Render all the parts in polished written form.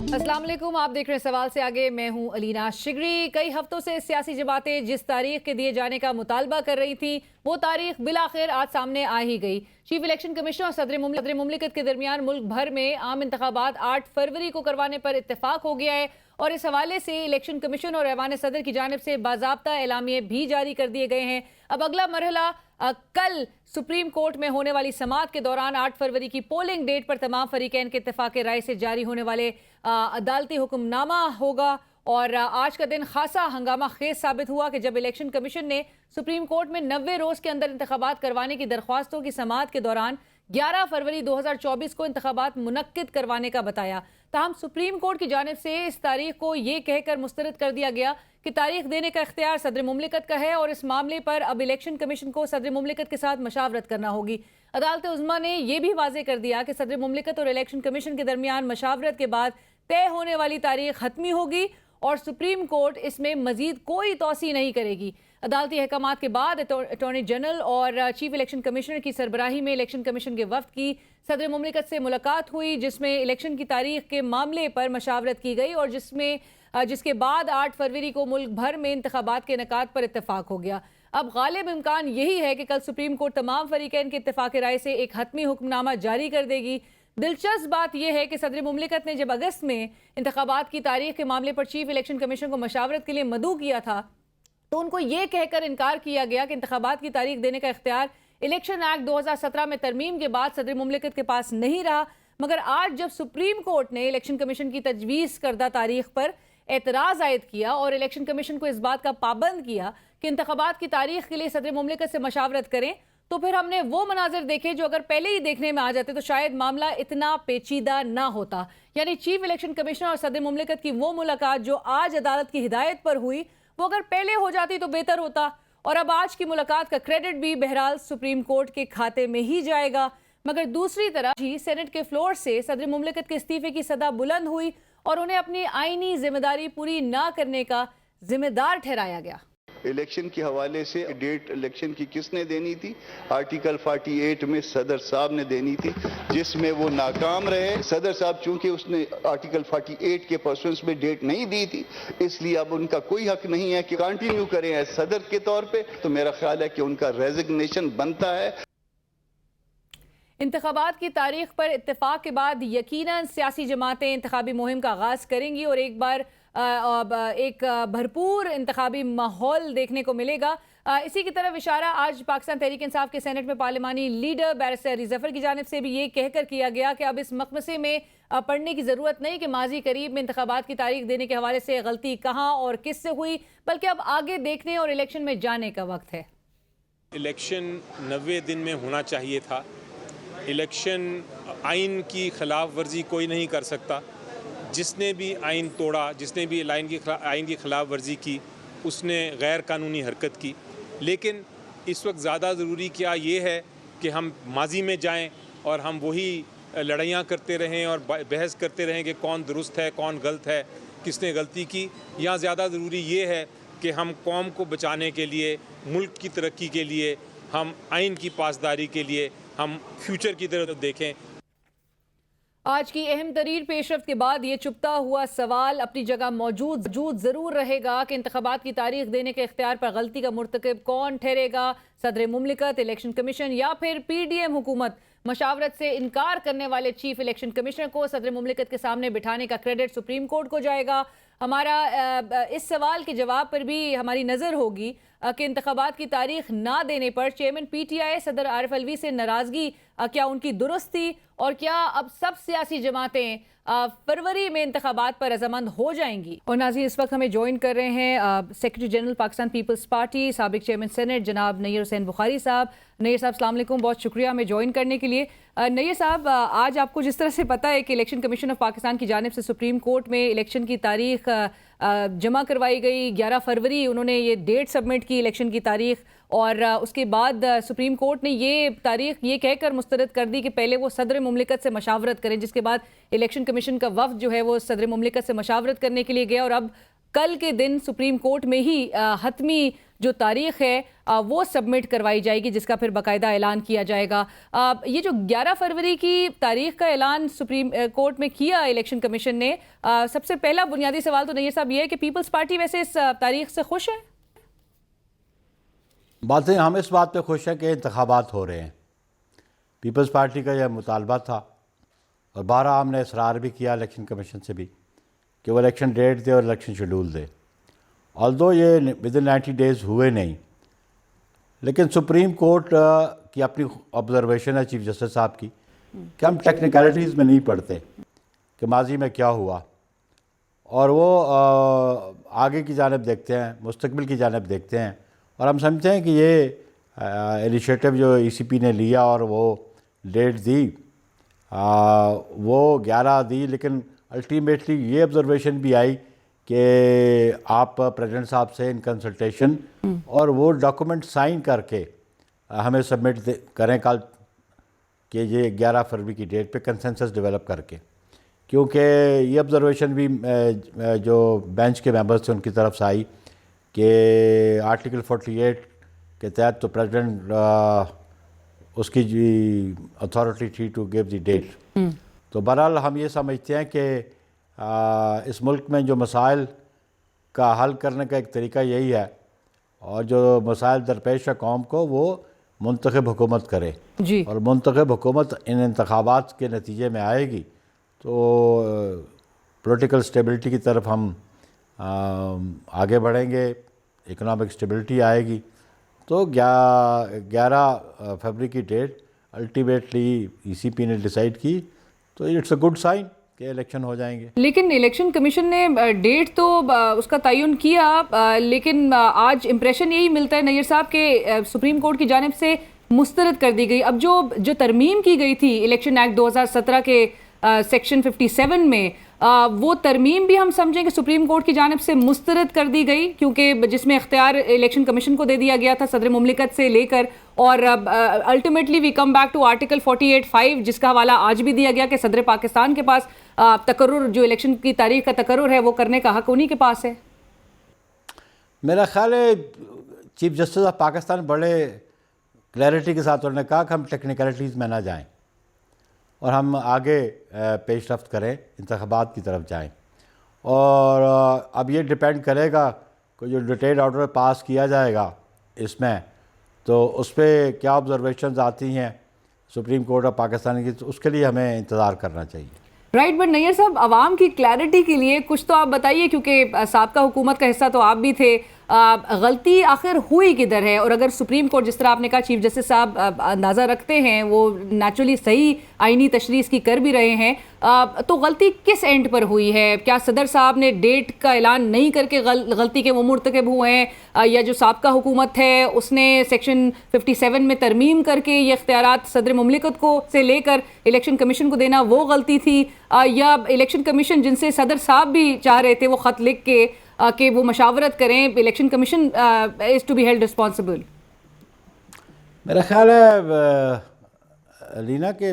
अस्सलाम वालेकुम, आप देख रहे हैं सवाल से आगे। मैं हूं अलीना शिगरी। कई हफ्तों से सियासी जमातें जिस तारीख के दिए जाने का मुतालबा कर रही थी वो तारीख बिलाखिर आज सामने आ ही गई। चीफ इलेक्शन कमिश्नर और सदर मुमलिकत के दरमियान मुल्क भर में आम इंतखाबात 8 फरवरी को करवाने पर इत्तेफाक हो गया है और इस हवाले से इलेक्शन कमीशन और ऐवान सदर की जानिब से बाज़ाब्ता एलामिये भी जारी कर दिए गए हैं। अब अगला मरहला कल सुप्रीम कोर्ट में होने वाली समाअत के दौरान 8 फरवरी की पोलिंग डेट पर तमाम फरीकैन के इत्तेफाक राय से जारी होने वाले अदालती हुक्मनामा होगा। और आज का दिन खासा हंगामा खेज साबित हुआ कि जब इलेक्शन कमीशन ने सुप्रीम कोर्ट में 90 रोज के अंदर इंतखाबात करवाने की दरख्वास्तों की समाअत के दौरान 11 फरवरी 2024 को इंतखाबात मुनक्किद करवाने का बताया। ताहम सुप्रीम कोर्ट की जानिब से इस तारीख को ये कहकर मुस्तरद कर दिया गया कि तारीख देने का इख्तियार सदर मुमलिकत का है और इस मामले पर अब इलेक्शन कमीशन को सदर मुमलिकत के साथ मशावरत करना होगी। अदालत उज़्मा ने यह भी वाज़ेह कर दिया कि सदर मुमलिकत और इलेक्शन कमीशन के दरमियान मशावरत के बाद तय होने वाली तारीख हतमी होगी और सुप्रीम कोर्ट इसमें मजीद कोई तौसी नहीं करेगी। अदालती अहकामात के बाद अटॉर्नी जनरल और चीफ इलेक्शन कमिश्नर की सरबराही में इलेक्शन कमीशन के वफ्द की सदर मुमलिकत से मुलाकात हुई, जिसमें इलेक्शन की तारीख के मामले पर मशावरत की गई और जिसके बाद 8 फरवरी को मुल्क भर में इंतखाबात के इनेकाद पर इत्तेफाक हो गया। अब गालिब इम्कान यही है कि कल सुप्रीम कोर्ट तमाम फरीकैन के इत्तेफाक राय से एक हतमी हुक्मनामा जारी कर देगी। दिलचस्प बात यह है कि सदर मुमलिकत ने जब अगस्त में इंतखाबात की तारीख के मामले पर चीफ इलेक्शन कमीशन को मशावरत के लिए मदऊ किया था तो उनको यह कहकर इनकार किया गया कि इंतखाबात की तारीख देने का इख्तियार इलेक्शन एक्ट 2017 में तरमीम के बाद सदर मुमलिकत के पास नहीं रहा। मगर आज जब सुप्रीम कोर्ट ने इलेक्शन कमीशन की तजवीज़ करदा तारीख पर एतराज़ आयद किया और इलेक्शन कमीशन को इस बात का पाबंद किया कि इंतखाबात की तारीख के लिए सदर मुमलिकत से मशावरत करें, तो फिर हमने वो मनाजिर देखे जो अगर पहले ही देखने में आ जाते तो शायद मामला इतना पेचीदा ना होता। यानी चीफ इलेक्शन कमिश्नर और सदर मुमलिकत की वो मुलाकात जो आज अदालत की हिदायत पर हुई वो अगर पहले हो जाती तो बेहतर होता और अब आज की मुलाकात का क्रेडिट भी बहरहाल सुप्रीम कोर्ट के खाते में ही जाएगा। मगर दूसरी तरफ ही सेनेट के फ्लोर से सदर मुमलिकत के इस्तीफे की सदा बुलंद हुई और उन्हें अपनी आईनी जिम्मेदारी पूरी ना करने का जिम्मेदार ठहराया गया। इलेक्शन के हवाले से डेट इलेक्शन की किसने देनी थी? आर्टिकल 48 में सदर साहब ने देनी थी, जिसमें वो नाकाम रहे। सदर साहब चूंकि उसने आर्टिकल 48 के पर्सन्स में डेट नहीं दी थी, इसलिए अब उनका कोई हक नहीं है कि कंटिन्यू करें एज सदर के तौर पे। तो मेरा ख्याल है कि उनका रेजिग्नेशन बनता है। इंतखाबात की तारीख पर इत्तेफाक के बाद यकीनन सियासी जमातें इंतखाबी मुहिम का आगाज़ करेंगी और एक भरपूर इंतखाबी माहौल देखने को मिलेगा। इसी की तरफ इशारा आज पाकिस्तान तहरीक इंसाफ के सेनेट में पार्लिमानी लीडर बैरिस्टर अली ज़फ़र की जानिब से भी ये कहकर किया गया कि अब इस मकमसे में पढ़ने की ज़रूरत नहीं कि माजी करीब में इंतखाबात की तारीख देने के हवाले से गलती कहाँ और किससे हुई, बल्कि अब आगे देखने और इलेक्शन में जाने का वक्त है। इलेक्शन 90 दिन में होना चाहिए था। इलेक्शन आइन की खिलाफ वर्जी कोई नहीं कर सकता। जिसने भी आइन तोड़ा, जिसने भी आइन की खिलाफ वर्जी की, उसने गैर कानूनी हरकत की। लेकिन इस वक्त ज़्यादा ज़रूरी क्या ये है कि हम माजी में जाएं और हम वही लड़ाइयाँ करते रहें और बहस करते रहें कि कौन दुरुस्त है, कौन गलत है, किसने गलती की। या ज़्यादा ज़रूरी ये है कि हम कौम को बचाने के लिए, मुल्क की तरक्की के लिए, हम आइन की पासदारी के लिए हम फ्यूचर की तरफ देखें। आज की अहम तरीन पेशरफ्त के बाद ये चुपता हुआ सवाल अपनी जगह मौजूद ज़रूर रहेगा कि इंतखाबात की तारीख देने के इख्तियार पर गलती का मुर्तकिब कौन ठहरेगा? सदर मुमलिकत, इलेक्शन कमीशन या फिर PDM हुकूमत? मशावरत से इनकार करने वाले चीफ इलेक्शन कमिश्नर को सदर मुमलिकत के सामने बिठाने का क्रेडिट सुप्रीम कोर्ट को जाएगा। हमारा इस सवाल के जवाब पर भी हमारी नज़र होगी कि इंतखाबात की तारीख ना देने पर चेयरमैन PTI सदर आरिफ अलवी से नाराज़गी क्या उनकी दुरुस्त थी और क्या अब सब सियासी जमातें फरवरी में इंतखाबात पर रजामंद हो जाएंगी? और नाज़रीन, इस वक्त हमें ज्वाइन कर रहे हैं सेक्रेटरी जनरल पाकिस्तान पीपल्स पार्टी, साबिक चेयरमैन सेनेट जनाब नैयर हुसैन बुखारी साहब। नैयर साहब अस्सलाम वालेकुम, बहुत शुक्रिया हमें ज्वाइन करने के लिए। नैयर साहब, आज आपको जिस तरह से पता है कि इलेक्शन कमीशन ऑफ पाकिस्तान की जानिब से सुप्रीम कोर्ट में इलेक्शन की तारीख जमा करवाई गई 11 फरवरी, उन्होंने ये डेट सबमिट की इलेक्शन की तारीख और उसके बाद सुप्रीम कोर्ट ने ये तारीख ये कहकर मुस्तरद कर दी कि पहले वो सदर मुमलिकत से मशावरत करें, जिसके बाद इलेक्शन कमीशन का वफ्द जो है वो सदर मुमलिकत से मशावरत करने के लिए गया और अब कल के दिन सुप्रीम कोर्ट में ही हतमी जो तारीख है वो सबमिट करवाई जाएगी, जिसका फिर बाकायदा ऐलान किया जाएगा। ये जो 11 फरवरी की तारीख का ऐलान सुप्रीम कोर्ट में किया इलेक्शन कमीशन ने, सबसे पहला बुनियादी सवाल तो नैयर साहब ये है कि पीपल्स पार्टी वैसे इस तारीख से खुश है? बातें हम इस बात पे खुश हैं कि इंतखाबात हो रहे हैं। पीपल्स पार्टी का यह मुतालबा था और 12 हमने इसरार भी किया इलेक्शन कमीशन से भी कि वो इलेक्शन डेट दे और इलेक्शन शेड्यूल दे। ऑल्दो ये विद इन 90 डेज़ हुए नहीं, लेकिन सुप्रीम कोर्ट की अपनी ऑब्जर्वेशन है चीफ जस्टिस साहब की कि हम टेक्निकलिटीज़ में नहीं पढ़ते कि माजी में क्या हुआ, और वो आगे की जानिब देखते हैं, मुस्तकबिल की जानिब देखते हैं। और हम समझते हैं कि ये इनिशिएटिव जो ECP ने लिया और वो डेट दी, वो 11 दी, लेकिन अल्टीमेटली ये ऑब्जर्वेशन भी आई कि आप प्रेसिडेंट साहब से इन कंसल्टेशन और वो डॉक्यूमेंट साइन करके हमें सबमिट करें कल, कि ये 11 फरवरी की डेट पे कंसेंसस डेवलप करके, क्योंकि ये ऑब्जर्वेशन भी जो बेंच के मेंबर्स थे उनकी तरफ से आई कि आर्टिकल 48 के तहत तो प्रेसिडेंट उसकी जी अथॉरिटी थी टू गिव द डेट। तो बहरहाल हम ये समझते हैं कि इस मुल्क में जो मसाइल का हल करने का एक तरीका यही है, और जो मसाइल दरपेश है कौम को, वो मुंतखब हुकूमत करे जी। और मुंतखब हुकूमत इन इंतखाबात के नतीजे में आएगी तो पॉलिटिकल स्टेबिलिटी की तरफ हम आगे बढ़ेंगे, इकोनॉमिक स्टेबिलिटी आएगी। तो 11 फरवरी की डेट अल्टीमेटली ECP ने डिसाइड की, तो इट्स अ गुड साइन कि इलेक्शन हो जाएंगे। लेकिन इलेक्शन कमीशन ने डेट तो उसका तयन किया, लेकिन आज इम्प्रेशन यही मिलता है नैयर साहब के सुप्रीम कोर्ट की जानिब से मुस्तरद कर दी गई। अब जो तरमीम की गई थी इलेक्शन एक्ट 2017 के सेक्शन 57 में, वो तरमीम भी हम समझें कि सुप्रीम कोर्ट की जानिब से मुस्तरद कर दी गई, क्योंकि जिसमें इख्तियार इलेक्शन कमीशन को दे दिया गया था सदर मुमलिकत से लेकर, और ultimately we come back to article 48(5) जिसका हवाला आज भी दिया गया कि सदर पाकिस्तान के पास तकर्रुर, जो इलेक्शन की तारीख का तकर्रुर है, वो करने का हक उन्हीं के पास है। मेरा ख्याल है चीफ जस्टिस ऑफ पाकिस्तान बड़े क्लैरिटी के साथ उन्होंने कहा कि हम टेक्निकलिटीज़ में ना जाएं और हम आगे पेशरफ्त करें, इंतखाबात की तरफ जाएं। और अब ये डिपेंड करेगा कि जो डिटेल्ड ऑर्डर पास किया जाएगा इसमें, तो उस पर क्या ऑब्जर्वेशंस आती हैं सुप्रीम कोर्ट ऑफ पाकिस्तान की, तो उसके लिए हमें इंतज़ार करना चाहिए। राइट, बट नैयर साहब, आवाम की क्लैरिटी के लिए कुछ तो आप बताइए, क्योंकि साबका हुकूमत का हिस्सा तो आप भी थे। गलती आखिर हुई किधर है? और अगर सुप्रीम कोर्ट, जिस तरह आपने कहा चीफ जस्टिस साहब अंदाज़ा रखते हैं, वो नेचुरली सही आईनी तशरीह की कर भी रहे हैं, तो गलती किस एंड पर हुई है? क्या सदर साहब ने डेट का ऐलान नहीं करके गलती के वो मुर्तकब हुए हैं, या जो साबका हुकूमत है उसने सेक्शन 57 में तरमीम करके ये इख्तियारात सदर मुमलिकत को से लेकर इलेक्शन कमीशन को देना वो गलती थी, या इलेक्शन कमीशन जिनसे सदर साहब भी चाह रहे थे वो ख़त लिख के कि वो मशावरत करें, election commission is to be held responsible? मेरा ख्याल है लीना के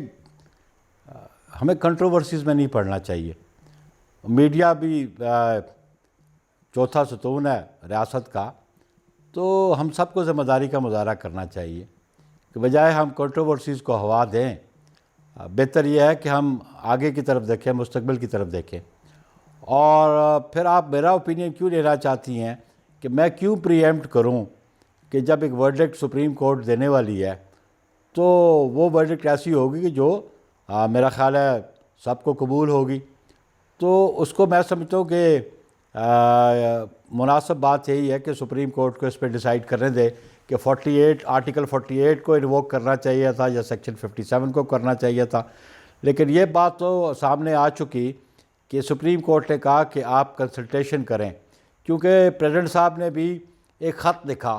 हमें कंट्रोवर्सीज़ में नहीं पड़ना चाहिए। मीडिया भी चौथा सतून है रियासत का, तो हम सबको ज़िम्मेदारी का मुजाहरा करना चाहिए कि बजाय हम कंट्रोवर्सीज़ को हवा दें, बेहतर यह है कि हम आगे की तरफ देखें, मुस्तकबिल की तरफ देखें। और फिर आप मेरा ओपिनियन क्यों लेना चाहती हैं कि मैं क्यों प्रीएम्प्ट करूं कि जब एक वर्डिक्ट सुप्रीम कोर्ट देने वाली है तो वो वर्डिक्ट ऐसी होगी कि जो मेरा ख्याल है सबको कबूल होगी। तो उसको मैं समझता हूँ कि मुनासिब बात यही है कि सुप्रीम कोर्ट को इस पर डिसाइड करने दे कि आर्टिकल 48 को इन्वोक करना चाहिए था या सेक्शन 57 को करना चाहिए था। लेकिन ये बात तो सामने आ चुकी कि सुप्रीम कोर्ट ने कहा कि आप कंसल्टेशन करें, क्योंकि प्रेसिडेंट साहब ने भी एक ख़त लिखा,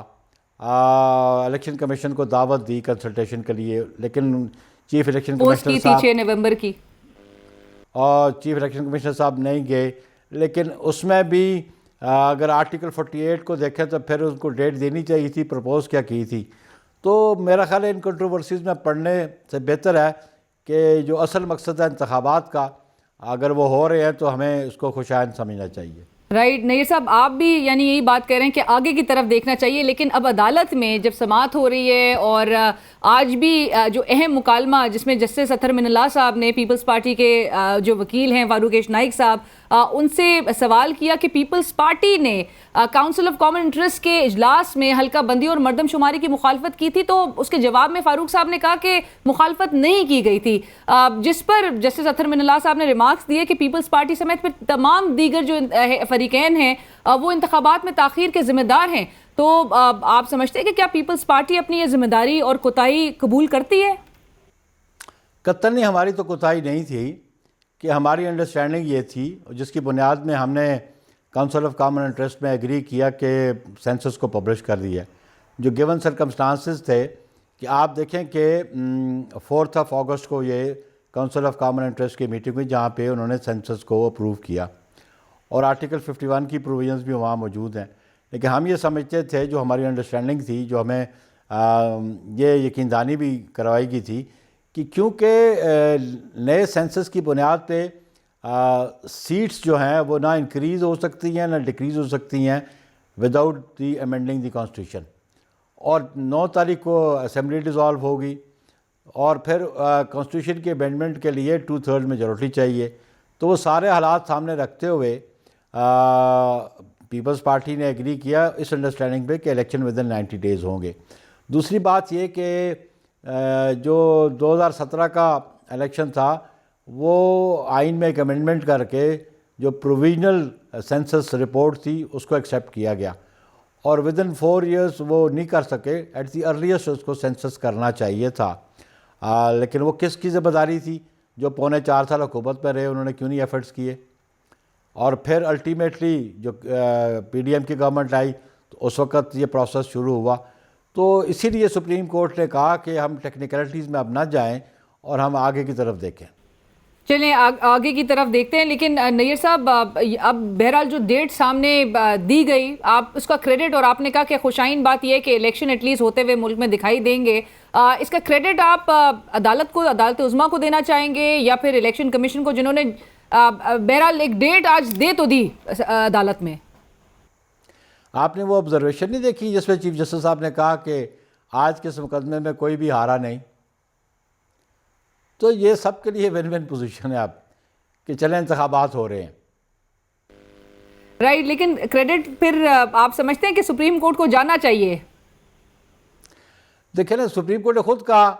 इलेक्शन कमीशन को दावत दी कंसल्टेशन के लिए, लेकिन चीफ इलेक्शन कमिश्नर साहब 6 नवंबर की, और चीफ इलेक्शन कमिश्नर साहब नहीं गए। लेकिन उसमें भी अगर आर्टिकल 48 को देखें तो फिर उनको डेट देनी चाहिए थी, प्रपोज़ क्या की थी। तो मेरा ख्याल है इन कंट्रोवर्सीज़ में पढ़ने से बेहतर है कि जो असल मकसद है इंतखाबात का, अगर वो हो रहे हैं तो हमें उसको खुशाइन समझना चाहिए। राइट नईर साहब, आप भी यानी यही बात कर रहे हैं कि आगे की तरफ देखना चाहिए, लेकिन अब अदालत में जब समाअत हो रही है और आज भी जो अहम मुकालमा जिसमें जस्टिस अतहर मिनल्लाह साहब ने पीपल्स पार्टी के जो वकील हैं फारूक नाइक साहब उनसे सवाल किया कि पीपल्स पार्टी ने काउंसिल ऑफ कॉमन इंटरेस्ट के इजलास में हल्का बंदी और मरदमशुमारी की मुखालफत की थी, तो उसके जवाब में फारूक साहब ने कहा कि मुखालफत नहीं की गई थी, जिस पर जस्टिस अतहर मिनल्लाह साहब ने रिमार्क्स दिए कि पीपल्स पार्टी समेत फिर तमाम दीगर जो फरीकैन हैं वो इंतखाबात में ताखीर के जिम्मेदार हैं। तो आप समझते हैं कि क्या पीपल्स पार्टी अपनी ये जिम्मेदारी और कोताही कबूल करती है? कतई नहीं, हमारी तो कोताही नहीं थी कि हमारी अंडरस्टैंडिंग ये थी जिसकी बुनियाद में हमने काउंसिल ऑफ कॉमन इंटरेस्ट में एग्री किया कि सेंसस को पब्लिश कर दिया। जो गिवन सर्कमस्टांसेस थे कि आप देखें कि 4 अगस्त को ये काउंसिल ऑफ कॉमन इंटरेस्ट की मीटिंग हुई जहाँ पे उन्होंने सेंसस को अप्रूव किया और आर्टिकल 51 की प्रोविजंस भी वहाँ मौजूद हैं। लेकिन हम ये समझते थे, जो हमारी अंडरस्टैंडिंग थी, जो हमें ये यकीनदानी भी करवाई गई थी कि क्योंकि नए सेंसस की बुनियाद पे सीट्स जो हैं वो ना इंक्रीज़ हो सकती हैं ना डिक्रीज़ हो सकती हैं without the amending the constitution. और 9 तारीख को असेंबली डिज़ोल्व होगी और फिर कॉन्स्टिट्यूशन के अमेंडमेंट के लिए 2/3 मेजॉरिटी चाहिए। तो वो सारे हालात सामने रखते हुए पीपल्स पार्टी ने एग्री किया इस अंडरस्टैंडिंग पे कि इलेक्शन विद इन 90 डेज़ होंगे। दूसरी बात ये कि जो 2017 का इलेक्शन था वो आइन में एक अमेंडमेंट करके जो प्रोविजनल सेंसस रिपोर्ट थी उसको एक्सेप्ट किया गया और विद इन 4 ईयर्स वो नहीं कर सके। एट दी अर्लीस्ट उसको सेंसस करना चाहिए था, लेकिन वो किसकी ज़िम्मेदारी थी? जो पौने 4 साल हुकूमत में रहे, उन्होंने क्यों नहीं एफर्ट्स किए? और फिर अल्टीमेटली जो पीडीएम की गवर्नमेंट आई तो उस वक़्त ये प्रोसेस शुरू हुआ। तो इसीलिए सुप्रीम कोर्ट ने कहा कि हम टेक्निकलिटीज़ में अब ना जाएं और हम आगे की तरफ देखें। चलें आगे की तरफ देखते हैं, लेकिन नैयर साहब अब बहरहाल जो डेट सामने दी गई आप उसका क्रेडिट, और आपने कहा कि खुशाइन बात यह है कि इलेक्शन एटलीस्ट होते हुए मुल्क में दिखाई देंगे, इसका क्रेडिट आप अदालत को, अदालत उज़्मा को देना चाहेंगे या फिर इलेक्शन कमीशन को, जिन्होंने बहरहाल एक डेट आज दे तो दी अदालत में? आपने वो ऑब्जर्वेशन नहीं देखी जिसमें चीफ जस्टिस साहब ने कहा कि आज के इस मुकदमे में कोई भी हारा नहीं? तो ये सब के लिए विन विन पोजीशन है अब कि चलें इंतखाबात हो रहे हैं। राइट, लेकिन क्रेडिट फिर आप समझते हैं कि सुप्रीम कोर्ट को जाना चाहिए? देखिए ना, सुप्रीम कोर्ट ने खुद कहा,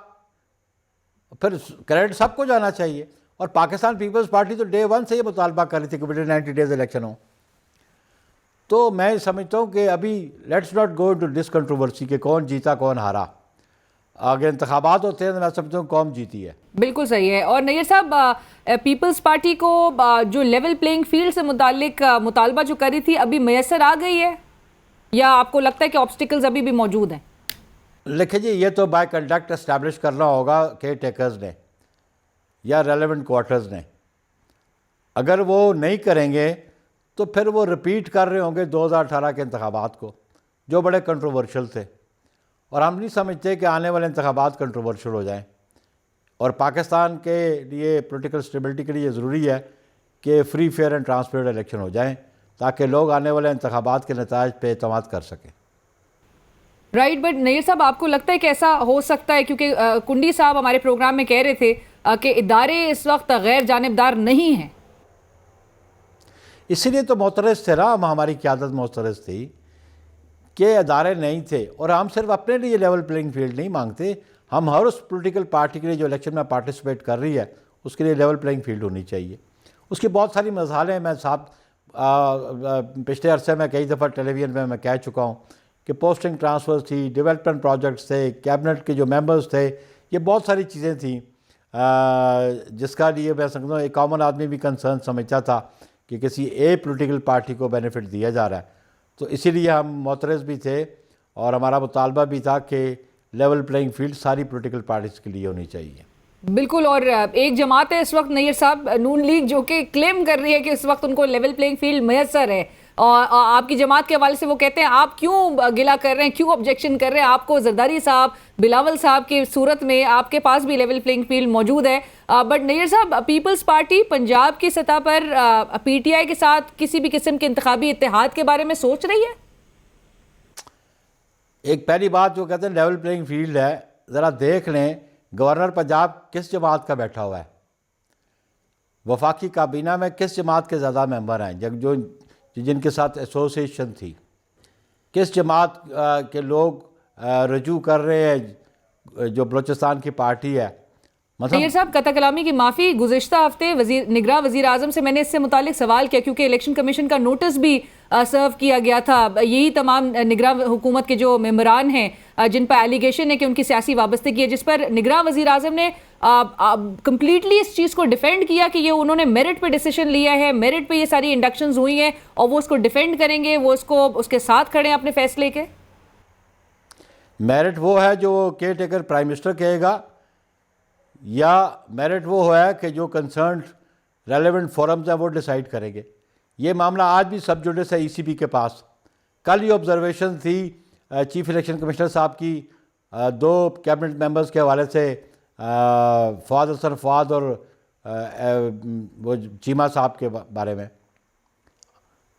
फिर क्रेडिट सबको जाना चाहिए। और पाकिस्तान पीपल्स पार्टी तो डे 1 से ये मुतालबा कर रही थी कि बेटे 90 डेज इलेक्शन हो। तो मैं समझता हूँ कि अभी let's not go to this controversy कि कौन जीता कौन हारा। अगर इंतखाबात होते हैं तो मैं समझता हूँ कौम जीती है। बिल्कुल सही है। और नैयर साहब, पीपल्स पार्टी को जो लेवल प्लेइंग फील्ड से मुतालिक मुतालबा जो करी थी अभी मैसर आ गई है या आपको लगता है कि ऑब्स्टिकल्स अभी भी मौजूद हैं? लिखिए जी, ये तो बाय कंडक्ट इस्टेब्लिश करना होगा केयर टेकर्स ने या रेलेवेंट क्वार्टर्स ने। अगर वो नहीं करेंगे तो फिर वो रिपीट कर रहे होंगे 2018 के इंतखाबात को, जो बड़े कंट्रोवर्शियल थे। और हम नहीं समझते कि आने वाले इंतखाबात कंट्रोवर्शियल हो जाएं। और पाकिस्तान के लिए पॉलिटिकल स्टेबिलिटी के लिए ज़रूरी है कि free fair and transparent election हो जाएं ताकि लोग आने वाले इंतखाबात के नताज पे एतमाद कर सकें। राइट, बट नैयर साहब, आपको लगता है कि ऐसा हो सकता है? क्योंकि कुंडी साहब हमारे प्रोग्राम में कह रहे थे कि इदारे इस वक्त गैर जानिबदार नहीं हैं। इसीलिए तो मोतरज़ थे ना, हमारी क़यादत मोतरज़ थी कि अदारे नहीं थे। और हम सिर्फ अपने लिए लेवल प्लेइंग फील्ड नहीं मांगते, हम हर उस पॉलिटिकल पार्टी के लिए जो इलेक्शन में पार्टिसिपेट कर रही है उसके लिए लेवल प्लेइंग फील्ड होनी चाहिए। उसकी बहुत सारी मिसालें मैं साहब पिछले अरसे में कई दफ़ा टेलीविज़न में मैं कह चुका हूँ कि पोस्टिंग ट्रांसफ़र थी, डेवलपमेंट प्रोजेक्ट्स थे, कैबिनेट के जो मेंबर्स थे, ये बहुत सारी चीज़ें थी जिसका लिए मैं समझता हूँ एक कॉमन आदमी भी कंसर्न समझता था कि किसी एक पॉलिटिकल पार्टी को बेनिफिट दिया जा रहा है। तो इसीलिए हम मोतरज़ भी थे और हमारा मुतालबा भी था कि लेवल प्लेइंग फील्ड सारी पॉलिटिकल पार्टीज़ के लिए होनी चाहिए। बिल्कुल। और एक जमात है इस वक्त नैयर साहब, नून लीग, जो कि क्लेम कर रही है कि इस वक्त उनको लेवल प्लेइंग फील्ड मैसर है। और आपकी जमात के हवाले से वो कहते हैं आप क्यों गिला कर रहे हैं, क्यों ऑब्जेक्शन कर रहे हैं, आपको जरदारी साहब, बिलावल साहब की सूरत में आपके पास भी लेवल प्लेइंग फील्ड मौजूद है। बट नैयर साहब, पीपल्स पार्टी पंजाब की सतह पर पीटीआई के साथ किसी भी किस्म के इंतखाबी इत्तेहाद के बारे में सोच रही है? एक पहली बात जो कहते हैं लेवल प्लेइंग फील्ड है, ज़रा देख लें गवर्नर पंजाब किस जमात का बैठा हुआ है, वफाकी काबीना में किस जमात के ज़्यादा मेंबर हैं, जो जिनके साथ एसोसिएशन थी, किस जमात के लोग रजू कर रहे हैं, जो बलूचिस्तान की पार्टी है। नैयर साहब, कता कलामी की माफ़ी, गुज़िश्ता हफ्ते निगरान वज़ीर आज़म से मैंने इससे मुतालिक सवाल किया क्योंकि इलेक्शन कमीशन का नोटिस भी सर्व किया गया था। यही तमाम निगरान हुकूमत के जो मेंबरान हैं जिन पर एलिगेशन है कि उनकी सियासी वाबस्तगी है, जिस पर निगरान वज़ीर आज़म ने कम्प्लीटली इस चीज़ को डिफेंड किया कि ये उन्होंने मेरिट पे डिसीजन लिया है, मेरिट पे ये सारी इंडक्शंस हुई हैं और वो उसको डिफेंड करेंगे, वो उसको उसके साथ खड़े हैं अपने फैसले के। मेरिट वो है जो केयर टेकर प्राइम मिनिस्टर कहेगा, या मेरिट वो है कि जो कंसर्न रेलेवेंट फोरम्स हैं वो डिसाइड करेंगे। ये मामला आज भी सब जुडिस है ईसीबी के पास। कल ये ऑब्जर्वेशन थी चीफ इलेक्शन कमिश्नर साहब की दो कैबिनेट मेंबर्स के हवाले से, फवाद हसन फवाद और वो चीमा साहब के बारे में।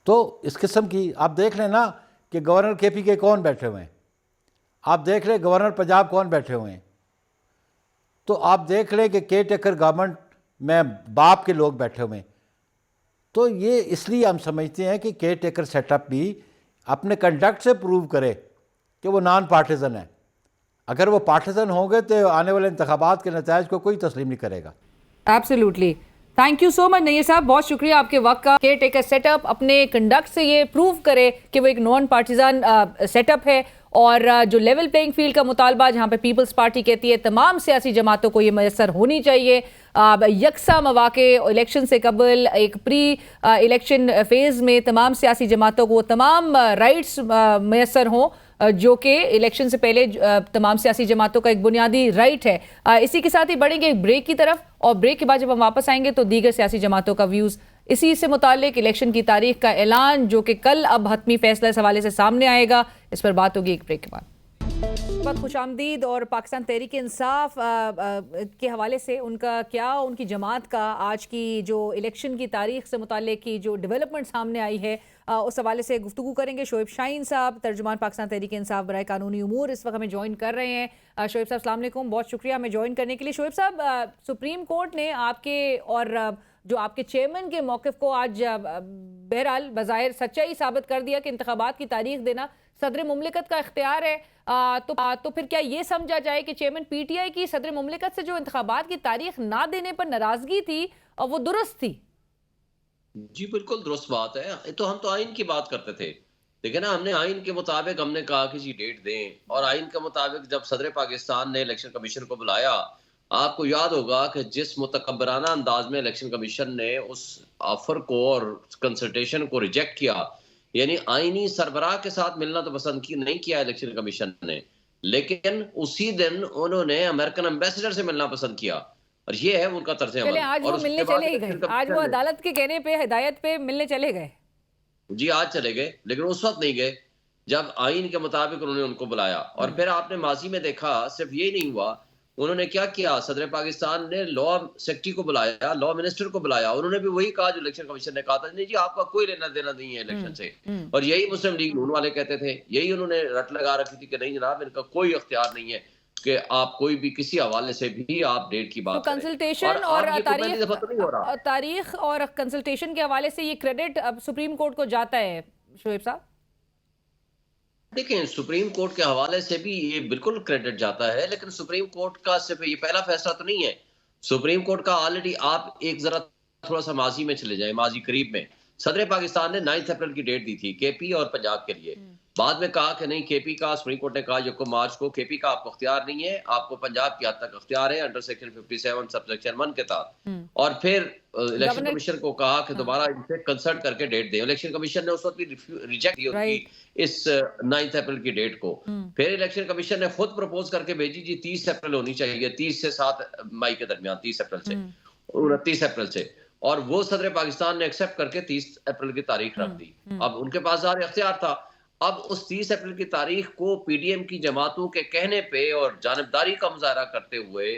तो इस किस्म की आप देख लें ना कि गवर्नर केपी के कौन बैठे हुए हैं, आप देख लें गवर्नर पंजाब कौन बैठे हुए हैं, तो आप देख लें कि केयर टेकर गवर्नमेंट में बाप के लोग बैठे हुए हैं। तो ये इसलिए हम समझते हैं कि केयर टेकर सेटअप भी अपने कंडक्ट से प्रूव करे कि वो नॉन पार्टिजन है। अगर वो पार्टिजन होंगे तो आने वाले इंतखाबात के नतायज को कोई तस्लीम नहीं करेगा। Absolutely, thank you so much Nayyar साहब, बहुत शुक्रिया आपके वक्त का। केयर टेकर सेटअप अपने कंडक्ट से ये प्रूव करे कि वो एक नॉन पार्टिजन सेटअप है और जो लेवल प्लेइंग फील्ड का मुतालबा जहाँ पे पीपल्स पार्टी कहती है तमाम सियासी जमातों को ये मैसर होनी चाहिए, यकसा मौके इलेक्शन से कबल एक प्री इलेक्शन फेज़ में तमाम सियासी जमातों को तमाम राइट्स मैसर हों जो कि इलेक्शन से पहले तमाम सियासी जमातों का एक बुनियादी राइट है। इसी के साथ ही बढ़ेंगे एक ब्रेक की तरफ और ब्रेक के बाद जब हम वापस आएंगे तो दीगर सियासी जमातों का व्यूज़ इसी से मुतालिक इलेक्शन की तारीख का ऐलान जो कि कल अब हतमी फैसला इस हवाले से सामने आएगा, इस पर बात होगी एक ब्रेक के बाद। बहुत खुशामदीद। और पाकिस्तान तहरीक इंसाफ के हवाले से उनका क्या, उनकी जमात का आज की जो इलेक्शन की तारीख से मुतालिक की जो डेवलपमेंट सामने आई है उस हवाले से गुफ्तगू करेंगे। शोएब शाहीन साहब, तर्जुमान पाकिस्तान तहरीक इंसाफ बराए कानूनी उमूर, इस वक्त हमें ज्वाइन कर रहे हैं। शोएब साहब अस्सलाम वालेकुम, बहुत शुक्रिया हमें ज्वाइन करने के लिए। शोएब साहब, सुप्रीम कोर्ट ने आपके और जो आपके चेयरमैन के मौक़िफ़ को आज बहरहाल बज़ाहिर सच्चाई साबित कर दिया कि इंतखाबात की तारीख देना सदर मुमलिकत का इख्तियार है। तो फिर क्या ये समझा जाए कि चेयरमैन पीटीआई की सदर मुमलिकत से जो इंतखाबात की तारीख ना देने पर नाराज़गी थी और वो दुरुस्त थी? जी बिल्कुल दुरुस्त बात है। तो हम तो आइन की बात करते थे, देखिए ना, हमने आइन के मुताबिक हमने कहा कि जी डेट दें, और आइन के मुताबिक जब सदर पाकिस्तान ने इलेक्शन कमीशन को बुलाया, आपको याद होगा कि जिस मुतकब्बराना अंदाज में इलेक्शन कमीशन ने उस ऑफर को और कंसल्टेशन को रिजेक्ट किया, यानी आईनी सरबराह के साथ मिलना तो पसंद नहीं किया इलेक्शन कमीशन ने, लेकिन उसी दिन उन्होंने अमेरिकन एम्बेसडर से मिलना पसंद किया, और ये है उनका तर्ज अमल। आज वो मिलने चले ही गए, आज वो अदालत के कहने पे, हिदायत पे मिलने चले गए। जी आज चले गए, लेकिन उस वक्त नहीं गए जब आइन के मुताबिक उन्होंने उनको बुलाया। और फिर आपने माजी में देखा, सिर्फ ये नहीं हुआ, उन्होंने क्या किया, सदर पाकिस्तान ने लॉ सेक्रेटरी को बुलाया, लॉ मिनिस्टर को बुलाया, उन्होंने भी वही कहा जो इलेक्शन कमीशन ने कहा था, नहीं जी आपका कोई लेना देना नहीं है इलेक्शन से। और यही मुस्लिम लीग नून वाले कहते थे, यही उन्होंने रट लगा रखी थी कि नहीं जनाब इनका कोई इख्तियार नहीं है कि आप कोई भी किसी हवाले से भी आप डेट की बात कंसल्टेशन और तारीख और कंसल्टेशन के हवाले से ये क्रेडिट अब सुप्रीम कोर्ट को जाता है। शोएब साहब देखें, सुप्रीम कोर्ट के हवाले से भी ये बिल्कुल क्रेडिट जाता है, लेकिन सुप्रीम कोर्ट का सिर्फ ये पहला फैसला तो नहीं है। सुप्रीम कोर्ट का ऑलरेडी, आप एक जरा थोड़ा सा माजी में चले जाए, माजी करीब में सदर पाकिस्तान ने 9 अप्रैल की डेट दी थी केपी और पंजाब के लिए। बाद में कहा कि नहीं, केपी का सुप्रीम कोर्ट ने कहा 1 मार्च को केपी का आपको अख्तियार नहीं है, आपको पंजाब की हद तक अख्तियार है अंडर सेक्शन 57 सबसेक्शन 1 के तहत। और फिर इलेक्शन कमीशन को कहा कि दोबारा इनसे कंसल्ट करके डेट दें। इलेक्शन कमीशन ने उस वक्त भी रिजेक्ट की उनकी इस 9 अप्रैल की डेट को। फिर इलेक्शन कमीशन ने खुद प्रपोज करके भेजी जी 30 अप्रैल होनी चाहिए, 30 से 7 मई के दरमियान, 30 अप्रैल से 29 अप्रैल से। और वो सदर पाकिस्तान ने एक्सेप्ट करके 30 अप्रैल की तारीख रख दी। अब उनके पास ज़ाहिर इख्तियार था। अब उस 30 अप्रैल की तारीख को पीडीएम की जमातों के कहने पे और जानबदारी का मुजाहरा करते हुए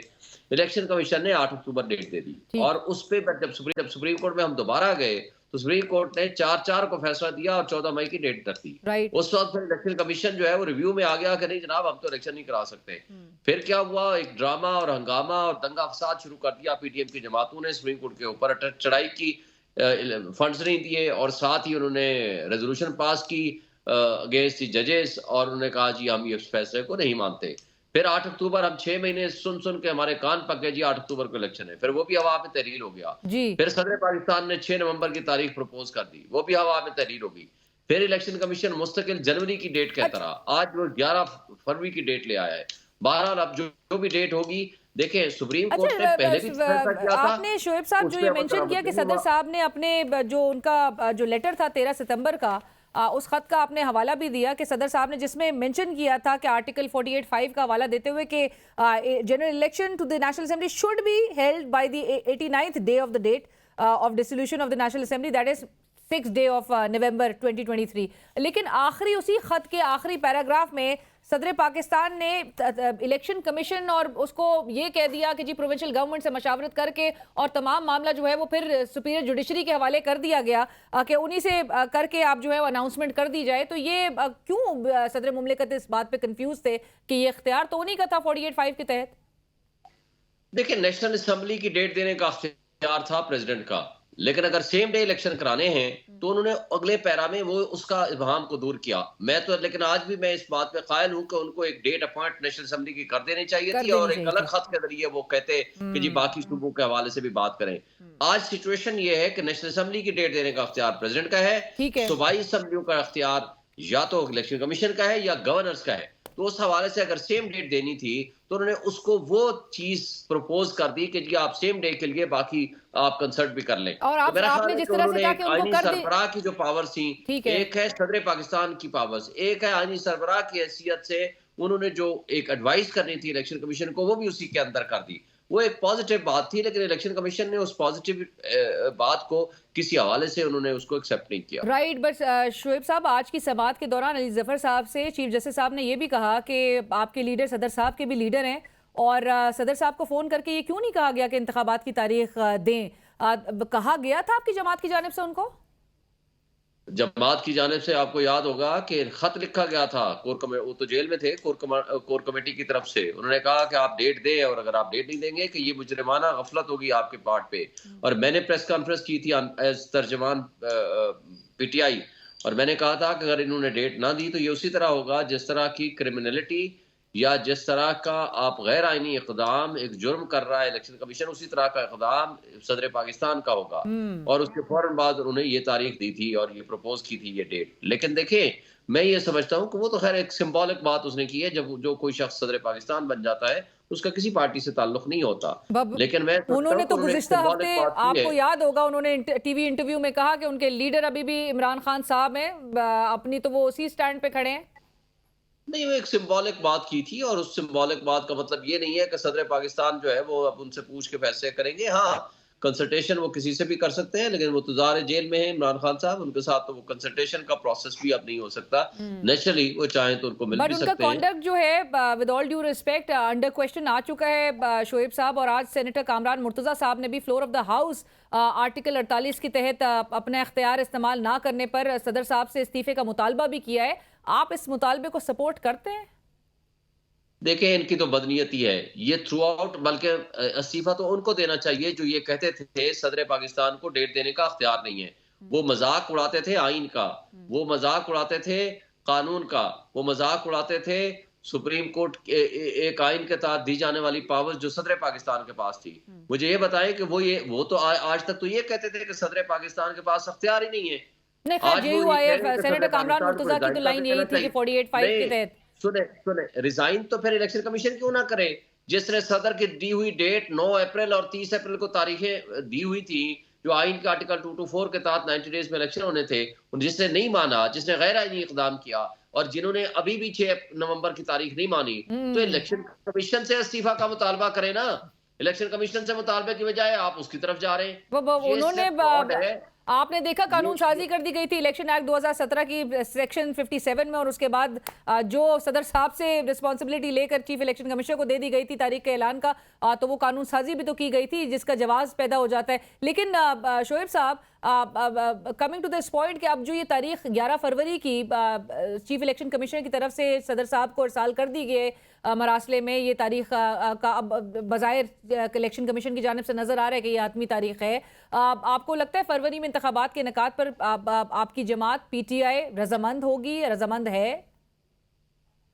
इलेक्शन कमीशन ने 8 अक्टूबर डेट दे दी। और उस पे जब सुप्रीम कोर्ट में हम दोबारा गए तो सुप्रीम कोर्ट ने 4/4 को फैसला दिया और 14 मई की डेट रख दी। उस वक्त फिर इलेक्शन कमीशन जो है वो रिव्यू में आ गया कि नहीं जनाब, हम तो इलेक्शन नहीं करा सकते। फिर क्या हुआ, एक ड्रामा और हंगामा और दंगा फसाद शुरू कर दिया पीडीएम की जमातों ने सुप्रीम कोर्ट के ऊपर चढ़ाई की, फंड्स नहीं दिए और साथ ही उन्होंने रेजोल्यूशन पास की अगेंस्ट दी जजेस और उन्होंने कहा जी हम इस फैसले को नहीं मानते। फिर 8 अक्टूबर हम 6 महीने सुन के हमारे कान पक गए जी 8 अक्टूबर को इलेक्शन है। फिर वो भी हवा में तहरीर हो गया। फिर सदर पाकिस्तान ने 6 नवंबर की तारीख प्रपोज कर दी, वो भी हवा में तहरीर होगी। फिर इलेक्शन कमीशन मुस्तकिल जनवरी की डेट कहता रहा, आज वो 11 फरवरी की डेट ले आया है। बहरहाल अब जो भी डेट होगी, देखें सुप्रीम कोर्ट ने पहले भी फैसला किया था। आपने शोएब साहब जो ये मेंशन किया कि सदर साहब ने अपने जो उनका जो लेटर था 13 सितंबर का, उस खत का आपने हवाला भी दिया कि सदर साहब ने जिसमें मेंशन किया था कि आर्टिकल 48(5) का हवाला देते हुए कि general election to the national assembly should be held by the 89th day of the date of dissolution of the national assembly, that is 6th day of November 2023। लेकिन आखिरी उसी खत के आखिरी पैराग्राफ में सदर पाकिस्तान ने इलेक्शन कमीशन और उसको ये कह दिया कि जी प्रोविंशियल गवर्नमेंट से मशावरत करके और तमाम मामला जो है वो फिर सुपीरियर जुडिशरी के हवाले कर दिया गया कि उन्हीं से करके आप जो है वो अनाउंसमेंट कर दी जाए। तो ये क्यों सदर मुमलिकत इस बात पे कंफ्यूज थे कि ये इख्तियार तो उन्हीं का था 48(5) के तहत? देखिए, नेशनल असेंबली की डेट देने का इख्तियार था प्रेसिडेंट का, लेकिन अगर सेम डे इलेक्शन कराने हैं तो उन्होंने अगले पैरा में वो उसका इबहाम को दूर किया। लेकिन आज भी मैं इस बात पे कायल हूं कि उनको एक डेट अपॉइंट नेशनल असेंबली की कर देनी चाहिए थी और एक अलग खत के जरिए वो कहते कि जी बाकी सूबों के हवाले से भी बात करें। आज सिचुएशन ये है कि नेशनल असेंबली की डेट देने का इख्तियार प्रेसिडेंट का है, सूबाई असेंबलियों का इख्तियार या तो इलेक्शन कमीशन का है या गवर्नर्स का है। तो उस हवाले से अगर सेम डेट देनी थी तो उन्होंने उसको वो चीज प्रपोज कर दी कि जी आप सेम डे के लिए बाकी आप कंसल्ट भी कर लें। और आपने जिस तरह से कहा कि उनको कर दी, सरबराह की जो पावर्स थी, एक है सदर पाकिस्तान की पावर्स, एक है आईनी सरबराह की हैसियत से उन्होंने जो एक एडवाइस करनी थी इलेक्शन कमीशन को वो भी उसी के अंदर कर दी। वो एक पॉजिटिव बात थी, लेकिन इलेक्शन कमीशन ने उस पॉजिटिव बात को किसी हवाले से उन्होंने उसको एक्सेप्ट नहीं किया। राइट, बट शोएब साहब आज की समाअत के दौरान अली जफर साहब से चीफ जस्टिस साहब ने ये भी कहा कि आपके लीडर सदर साहब के भी लीडर हैं और सदर साहब को फोन करके ये क्यों नहीं कहा गया कि इंतखाबात की तारीख दें? कहा गया था आपकी जमात की जानिब से उनको? जमात की जानिब से आपको याद होगा कि खत लिखा गया था वो तो जेल में थे, कोर कमेटी की तरफ से उन्होंने कहा कि आप डेट दें और अगर आप डेट नहीं देंगे कि ये मुजरिमाना गफलत होगी आपके पार्ट पे। और मैंने प्रेस कॉन्फ्रेंस की थी एज तर्जमान पीटीआई और मैंने कहा था कि अगर इन्होंने डेट ना दी तो ये उसी तरह होगा जिस तरह की क्रिमिनलिटी या जिस तरह का आप गैर आईनी इक़दाम एक जुर्म कर रहा है इलेक्शन कमीशन, उसी तरह का इक़दाम सदर पाकिस्तान का होगा। और उसके फौरन बाद उन्होंने ये तारीख दी थी और ये प्रपोज की थी ये डेट। लेकिन देखिए, मैं ये समझता हूँ कि वो तो खैर एक सिंबॉलिक बात उसने की है, जब जो कोई शख्स सदर पाकिस्तान बन जाता है उसका किसी पार्टी से ताल्लुक नहीं होता। लेकिन मैं उन्होंने तो गुज़िश्ता हफ्ते आपको याद होगा उन्होंने टीवी इंटरव्यू में कहा कि उनके लीडर अभी भी इमरान खान साहब हैं, अपनी तो वो उसी स्टैंड पे खड़े हैं। नहीं, वो एक सिंबॉलिक बात की थी और उस सिंबॉलिक बात का मतलब ये नहीं है कि सदर पाकिस्तान जो है वो अब उनसे पूछ के फैसले करेंगे। हाँ, कंसल्टेशन वो किसी से भी कर सकते हैं, लेकिन वो तो ज़ाहिर जेल में है इमरान खान साहब, उनके साथ तो वो कंसल्टेशन का प्रोसेस भी अब नहीं हो सकता। नेचुरली वो चाहें तो उनको मिल भी सकते हैं। उनका कॉन्डक्ट जो है with all due respect under question आ चुका है शोएब साहब, और आज सेनेटर कामरान मुर्तज़ा साहब ने भी floor of the house article 48 के तहत अपना इख्तियार इस्तेमाल ना करने पर सदर साहब से इस्तीफे का मुतालबा भी किया है। आप इस मुतालबे को सपोर्ट करते हैं? देखें, इनकी तो बदनीयती है ये थ्रू आउट, बल्कि इस्तीफा तो उनको देना चाहिए जो ये कहते थे सदर पाकिस्तान को डेट देने का अख्तियार नहीं है। वो मजाक उड़ाते थे आइन का, वो मजाक उड़ाते थे कानून का, वो मजाक उड़ाते थे सुप्रीम कोर्ट एक आइन के तहत दी जाने वाली पावर्स जो सदर पाकिस्तान के पास थी। मुझे ये बताएं कि वो तो आज तक तो ये कहते थे कि सदर पाकिस्तान के पास अख्तियार ही नहीं है। सेनेटर कामरान मुर्तज़ा की तो लाइन यही थी कि 48(5) के तहत सुने रिजाइन तो फिर इलेक्शन कमीशन क्यों ना करे, जिसने सदर की दी हुई डेट 9 अप्रैल और 30 अप्रैल को तारीखें दी हुई थी जो आइन के आर्टिकल 224 के तहत 90 डेज में इलेक्शन होने थे, जिसने नहीं माना, जिसने गैर आईनी इक़दाम किया और जिन्होंने अभी भी 6 नवंबर की तारीख नहीं मानी, तो इलेक्शन कमीशन से इस्तीफा का मुतालबा करे ना। इलेक्शन कमीशन से मुतालबे की बजाय आप उसकी तरफ जा रहे हैं। ये उन्होंने सिर्फ फ्रॉड है। आपने देखा कानून साजी कर दी गई थी इलेक्शन एक्ट 2017 की सेक्शन 57 में, और उसके बाद जो सदर साहब से रिस्पांसिबिलिटी लेकर चीफ इलेक्शन कमिश्नर को दे दी गई थी तारीख के ऐलान का, तो वो कानून साजी भी तो की गई थी जिसका जवाब पैदा हो जाता है। लेकिन शोएब साहब, कमिंग टू दिस पॉइंट कि अब जो ये तारीख 11 फरवरी की चीफ इलेक्शन कमिश्नर की तरफ से सदर साहब को इरसाल कर दी गई मरासले में, ये तारीख का अब बज़ाहिर इलेक्शन कमीशन की जानिब से नजर आ रहा है कि ये आत्मी तारीख है। आपको लगता है फरवरी में इंतखाबात के इनेकाद पर आपकी जमात पीटीआई रजामंद होगी, रजामंद है?